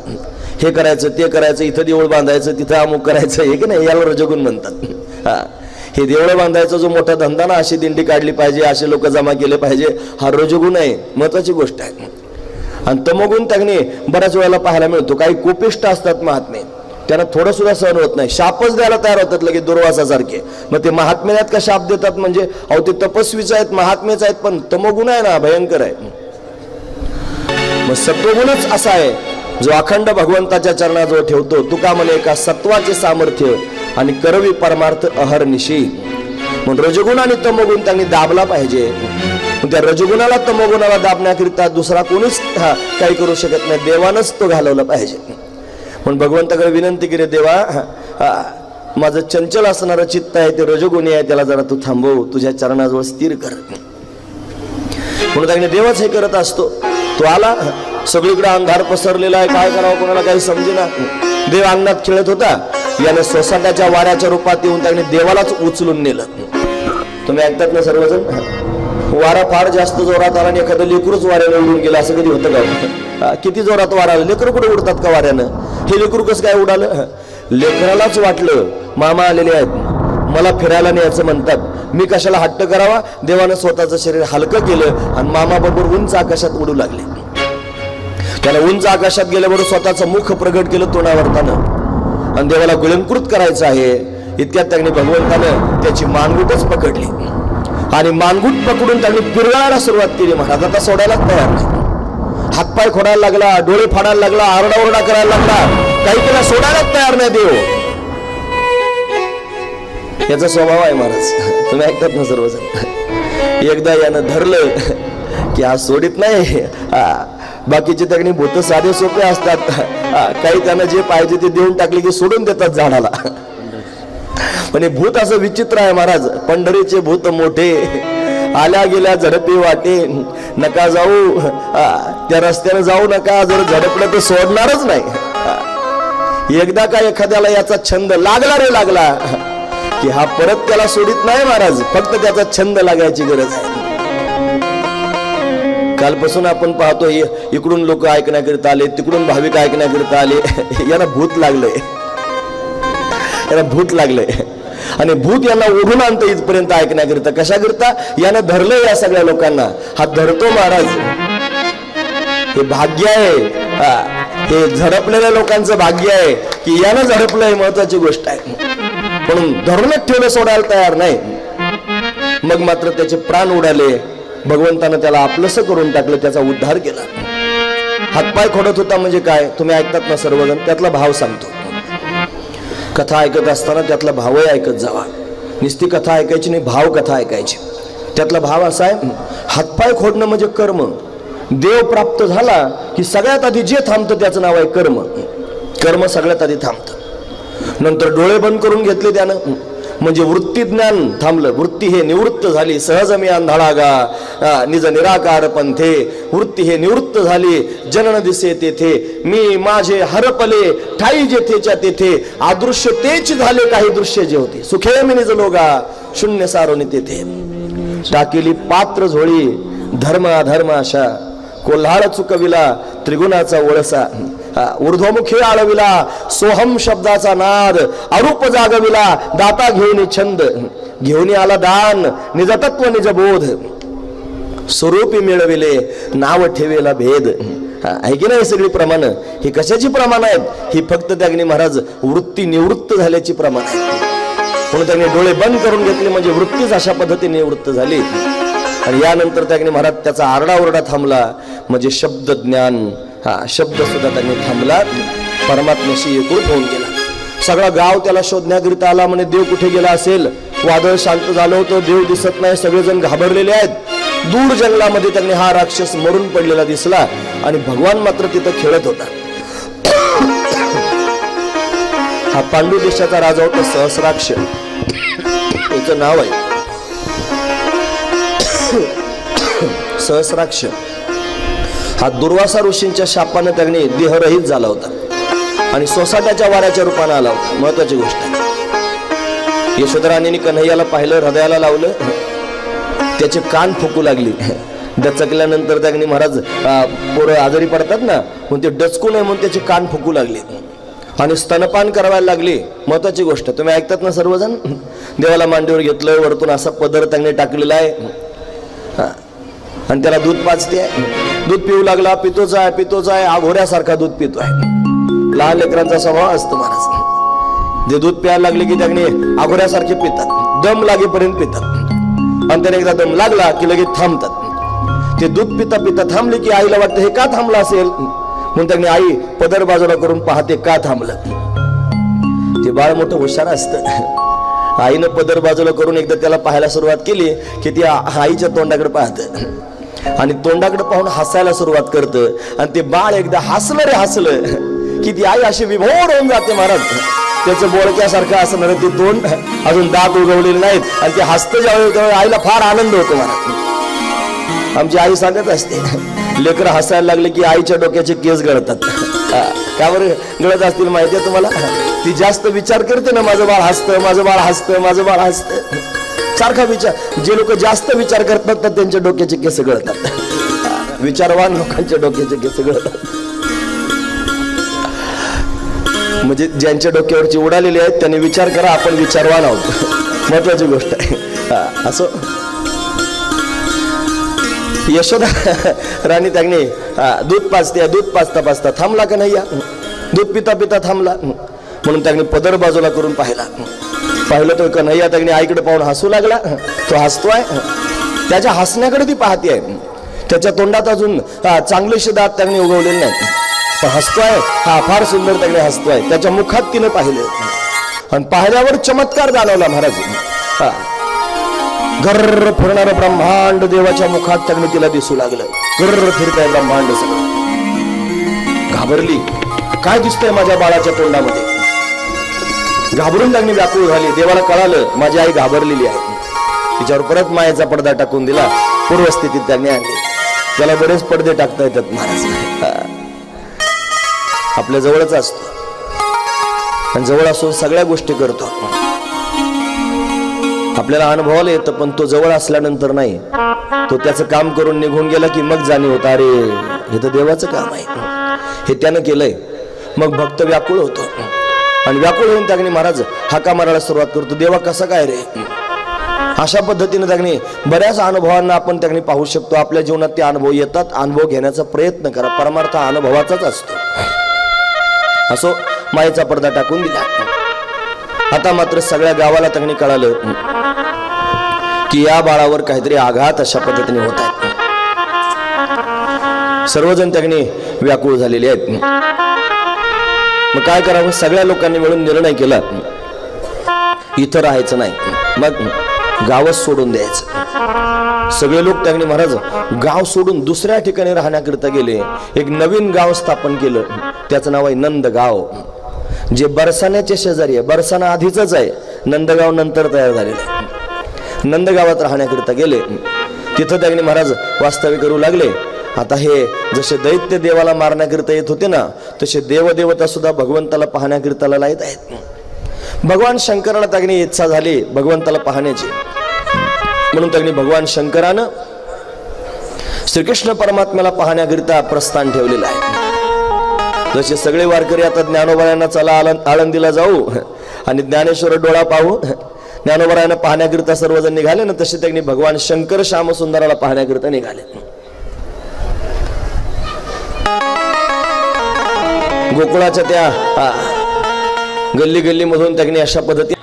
S1: हे करायचं ते करायचं, इथं देऊळ बांधायचं, तिथं अमुक करायचं, हे की नाही, याला रजोगुण म्हणतात. हे देवळं बांधायचा जो मोठा धंदा ना, अशी दिंडी काढली पाहिजे, असे लोक जमा केले पाहिजे, हा रजोगुण आहे, महत्वाची गोष्ट आहे. आणि तमोगुण त्यांनी बऱ्याच वेळेला पाहायला मिळतो. काही कोपिष्ट असतात महात्मे, त्यांना थोडं सुद्धा सहन होत नाही, शापच द्यायला तयार होतात लगेच दुर्वासासारखे. मग ते महात्म्यात का शाप देतात? म्हणजे अहो ते तपस्वीच आहेत, महात्मेच आहेत, पण तमोगुण आहे ना, भयंकर आहे. मग सत्वगुणच असा आहे जो अखंड भगवंताच्या चरणाजवळ ठेवतो. तुका म्हणे का सत्वाचे सामर्थ्य आणि करवी परमार्थ अहर्निशी. म्हणून रजगुण आणि तमोगुण त्यांनी दाबला पाहिजे. त्या रजगुणाला तमोगुणाला दाबण्याकरिता दुसरा कोणीच काही करू शकत नाही, देवानच तो घालवला पाहिजे. म्हणून भगवंताकडे विनंती केली, देवा माझं चंचल असणारं चित्त आहे, ते रजगुणी आहे, त्याला जरा तू थांबव, तुझ्या चरणाजवळ स्थिर कर. म्हणून त्यांनी देवच हे करत असतो. तो आला, सगळीकडे अंधार पसरलेला आहे, काय करावं कोणाला काही समजेना. देव अंगणात खेळत होता, याने सोसाट्याच्या वाऱ्याच्या रूपात येऊन त्यांनी देवालाच उचलून नेलं. तुम्ही ऐकतात ना सर्वजण, वारा फार जास्त जोरात आला आणि एखादं लेकरूच वाऱ्याने उडून गेलं, असं कधी होतं का? किती जोरात वारा आला, लेकरू कुठे उडतात का वाऱ्यानं? हे लेकरू कसं काय उडालं? लेकरालाच वाटलं मामा आलेले आहेत, मला फिरायला न्यायचं म्हणतात, मी कशाला हट्ट करावा. देवानं स्वतःचं शरीर हलकं केलं आणि मामा बरोबर उंच आकाशात उडू लागले. त्याला उंच आकाशात गेल्याबरोबर स्वतःचं मुख प्रगट केलं तोंडावरतानं आणि देवाला गुळंकृत करायचं आहे. इतक्यात त्यांनी भगवंतानं त्याची मानगुटच पकडली आणि मानगुट पकडून त्यांनी पिरगाळायला सुरुवात केली. महाराज आता सोडायलाच तयार नाही. हातपाय खोडायला लागला, डोळे फाडायला लागला, आरडाओरडा करायला लागला, काही त्याला सोडायलाच तयार नाही देव. याचा स्वभाव आहे महाराज, तुम्ही ऐकतात ना सर्वजण. एकदा यानं धरलं की हा सोडित नाही. बाकीचे त्यांनी भूत साधे सोपे असतात, काही त्यांना जे पाहिजे ते देऊन टाकले की सोडून देतात झाडाला. पण हे भूत असं विचित्र आहे महाराज. पंढरीचे भूत मोठे, आल्या गेल्या झडपी वाटे, नका जाऊ त्या रस्त्याने, जाऊ नका, जर झडपलं तर सोडणारच नाही. एकदा का एखाद्याला याचा छंद लागला रे लागला की हा परत त्याला सोडित नाही महाराज. फक्त त्याचा छंद लागायची गरज आहे. कालपासून आपण पाहतो इकडून लोक ऐकण्याकरिता आले, तिकडून भाविक ऐकण्याकरिता आले. यांना भूत लागलंय, यांना भूत लागलंय आणि भूत यांना ओढून आणतं इथपर्यंत ऐकण्याकरिता. कशाकरिता? यानं धरलंय या सगळ्या लोकांना. हा धरतो महाराज, हे भाग्य आहे. हे झडपलेल्या लोकांचं भाग्य आहे की यानं झडपलंय, महत्वाची गोष्ट आहे. म्हणून धरूनच ठेवलं, सोडायला तयार नाही. मग मात्र त्याचे प्राण उडाले. भगवंतानं त्याला आपलंसं करून टाकलं, त्याचा उद्धार केला. हातपाय खोडत होता म्हणजे काय, तुम्ही ऐकतात ना सर्वजण, त्यातला भाव सांगतो. कथा ऐकत असताना त्यातला भावही ऐकत जावा. नुसती कथा ऐकायची नाही, भाव कथा ऐकायची. त्यातला भाव असा आहे, हातपाय खोडणं म्हणजे कर्म. देव प्राप्त झाला की सगळ्यात आधी जे थांबतं त्याचं नाव आहे कर्म. कर्म सगळ्यात आधी थांबतं. नंतर डोळे बंद करून घेतले त्यानं, म्हणजे वृत्ती ज्ञान थांबलं. वृत्ती हे निवृत्त झाली. सहज मी अंधाळा गा निज निराकार पंथे. वृत्ती हे निवृत्त झाली. जनन दिसे तेथे मी माझे हरपले ठाई जेथेच्या तेथे. अदृश्य तेच झाले काही दृश्य जे होते. सुखे मी निज लोगा शून्य सारोनी तेथे. टाकेली पात्र झोळी धर्म अधर्म अशा. कोल्हाळ चुकविला त्रिगुणाचा वळसा. ऊर्ध्वमुखी आळविला सोहम शब्दाचा नाद. अरूप जागविला दाता घेऊन छंद. घेऊन आला दान निजतत्व निज बोध. स्वरूपी मिळविले नाव ठेवेला भेद. आहे की नाही सगळी प्रमाण? ही कशाची प्रमाण आहेत? ही फक्त त्यागणी महाराज वृत्ती निवृत्त झाल्याची प्रमाण आहेत. म्हणून त्यांनी डोळे बंद करून घेतले म्हणजे वृत्तीच अशा पद्धतीने निवृत्त झाली. आणि यानंतर त्याने महाराज त्याचा आरडाओरडा थांबला म्हणजे शब्द ज्ञान. शब्द सुद्धा त्यांनी थांबला. परमात्म्याशी एकरूप होऊन गेला. सगळा गाव त्याला शोधण्याकरिता आला. म्हणे देव कुठे गेला असेल. वादळ शांत झालं होतं, देव दिसत नाही, सगळेजण घाबरलेले आहेत. दूर जंगलामध्ये त्यांनी हा राक्षस मरून पडलेला दिसला आणि भगवान मात्र तिथं खेळत होता. हा पांडू देशाचा राजा होता सहस्राक्ष, त्याचं नाव आहे सहस्राक्ष. हा दुर्वासा ऋषींच्या शापाने त्याने देहरहित झाला होता आणि सोसाट्याच्या वाऱ्याच्या रूपाने आला होता. महत्वाची गोष्ट आहे. यशोधराणीने कन्हैयाला पाहिलं, हृदयाला लावलं, त्याचे कान फुकू लागली. डचकल्यानंतर त्याने महाराज पोरं आजारी पडतात ना, म्हणून ते डचकू नये म्हणून त्याचे कान फुकू लागले आणि स्तनपान करायला लागली. महत्वाची गोष्ट तुम्ही ऐकतात ना सर्वजण. देवाला मांडीवर घेतलं, वरतून असा पदर त्याने टाकलेला आहे आणि त्याला दूध पाजते. दूध पिऊ लागला, पितोच आहे, आघोऱ्यासारखा दूध पितो आहे. लहान लेकरांचा स्वभाव असतो महाराज. जे दूध प्यायला लागले की त्याने आघोऱ्यासारखे पितात, दम लागेपर्यंत पितात आणि त्याने एकदा दम लागला की लगेच थांबतात. ते दूध पिता पिता थांबले की आईला वाटतं हे का थांबलं असेल, म्हणून त्याने आई पदर बाजूला करून पाहते का थांबलं. ते बाळ मोठं हुशार असतं. आईनं पदर बाजूला करून एकदा त्याला पाहायला सुरुवात केली की ती आईच्या तोंडाकडे पाहतं आणि तोंडाकडे पाहून हसायला सुरुवात करतं आणि ते बाळ एकदा हसलं रे हसलं की ती आई अशी विभोर होऊन जाते महाराज. त्याचं बोळक्यासारखं असणार ते तोंड, अजून दात उगवलेले नाहीत आणि ते हसतं ज्यावेळी आईला फार आनंद होतो महाराज. आमची आई सांगत असते लेकरं हसायला लागले की आईच्या डोक्याचे केस गळतात. का बरं गळत असतील माहिती आहे तुम्हाला? ती जास्त विचार करते ना, माझं बाळ हसतं, माझं बाळ हसतं, माझं बाळ हसतं. सारखा विचार. जे लोक जास्त विचार करतात तर त्यांच्या डोक्याचे केस गळतात. विचारवान लोकांच्या डोक्याचे केस गळतात. म्हणजे ज्यांच्या डोक्यावरची उडालेली आहेत त्यांनी विचार करा, आपण विचारवान आहोत. महत्वाची गोष्ट आहे. असो यशोदा राणी त्याने दूध पाजते, दूध पाजता पाजता थांबला का नाही, दूध पिता पिता थांबला. म्हणून त्याने पदर बाजूला करून पाहिलं तो कन्हैया त्याने आईकडे पाहून हसू लागला. तो हसतोय, त्याच्या हसण्याकडे ती पाहते आहे. त्याच्या तोंडात अजून चांगलेसे दात त्याने उगवलेले नाही, पण हसतोय. हा फार सुंदर त्याने हसतोय. त्याच्या मुखात तिने पाहिलं आणि पाहिल्यावर चमत्कार जाणवला महाराज. गर्र फिरणारं ब्रह्मांड देवाच्या मुखात त्याने तिला दिसू लागलं. गर्र फिरतंय ब्रह्मांड सगळं. घाबरली, काय दिसतंय माझ्या बाळाच्या तोंडामध्ये. घाबरून त्यांनी व्याकुळ झाली. देवाला कळालं माझी आई घाबरलेली आहे. तिच्यावर परत मायेचा पडदा टाकून दिला, पूर्वस्थितीत त्यांनी आणली. त्याला बरेच पडदे टाकता येतात महाराज. आपल्या जवळच असतो आणि जवळ असून सगळ्या गोष्टी करतो. आपल्याला अनुभवाला येतं, पण तो जवळ असल्यानंतर नाही. तो त्याचं काम करून निघून गेला की मग जाणीव होतं, अरे हे तर देवाचं काम आहे, हे त्यानं केलंय. मग भक्त व्याकुळ होतो आणि व्याकुळ होऊन त्याने महाराज हाका मारायला सुरुवात करतो, देवा कसं काय रे. अशा पद्धतीने त्याने बऱ्याच अनुभवांना आपण त्याने पाहू शकतो. आपल्या जीवनात ते अनुभव येतात. अनुभव घेण्याचा प्रयत्न करा. परमार्थ अनुभवाचाच असतो. असो मायेचा पडदा टाकून दिला. आता मात्र सगळ्या गावाला त्यांनी कळालं की या बाळावर काहीतरी आघात अशा पद्धतीने होत आहेत. सर्वजण त्यांनी व्याकुळ झालेले आहेत. मग काय करावं? सगळ्या लोकांनी मिळून निर्णय केला इथं राहायचं नाही, मग गावच सोडून द्यायचं. सगळे लोक त्यांनी महाराज गाव सोडून दुसऱ्या ठिकाणी राहण्याकरिता गेले. एक नवीन गाव स्थापन केलं, त्याचं नाव आहे नंदगाव, जे बरसाण्याच्या शेजारी आहे. बरसाणा आधीच आहे, नंदगाव नंतर तयार झालेलं आहे. नंदगावात राहण्याकरिता गेले. तिथं त्यांनी महाराज वास्तव्य करू लागले. आता हे जसे दैत्य देवाला मारण्याकरिता येत होते ना, तसे देवदेवता सुद्धा भगवंताला पाहण्याकरिता येत आहेत. भगवान शंकराला त्यांनी इच्छा झाली भगवंताला पाहण्याची, म्हणून त्यांनी भगवान शंकरानं श्रीकृष्ण परमात्म्याला पाहण्याकरिता प्रस्थान ठेवलेलं आहे. जसे सगळे वारकरी आता ज्ञानोबायांना चला आळंदीला जाऊ आणि ज्ञानेश्वर डोळा पाहू, ज्ञानोबायांना पाहण्याकरिता सर्वजण निघाले ना, तसे त्यांनी भगवान शंकर श्यामसुंदराला पाहण्याकरिता निघाले. गोकुळाच्या त्या गल्ली गल्ली मधून त्यांनी अशा पद्धती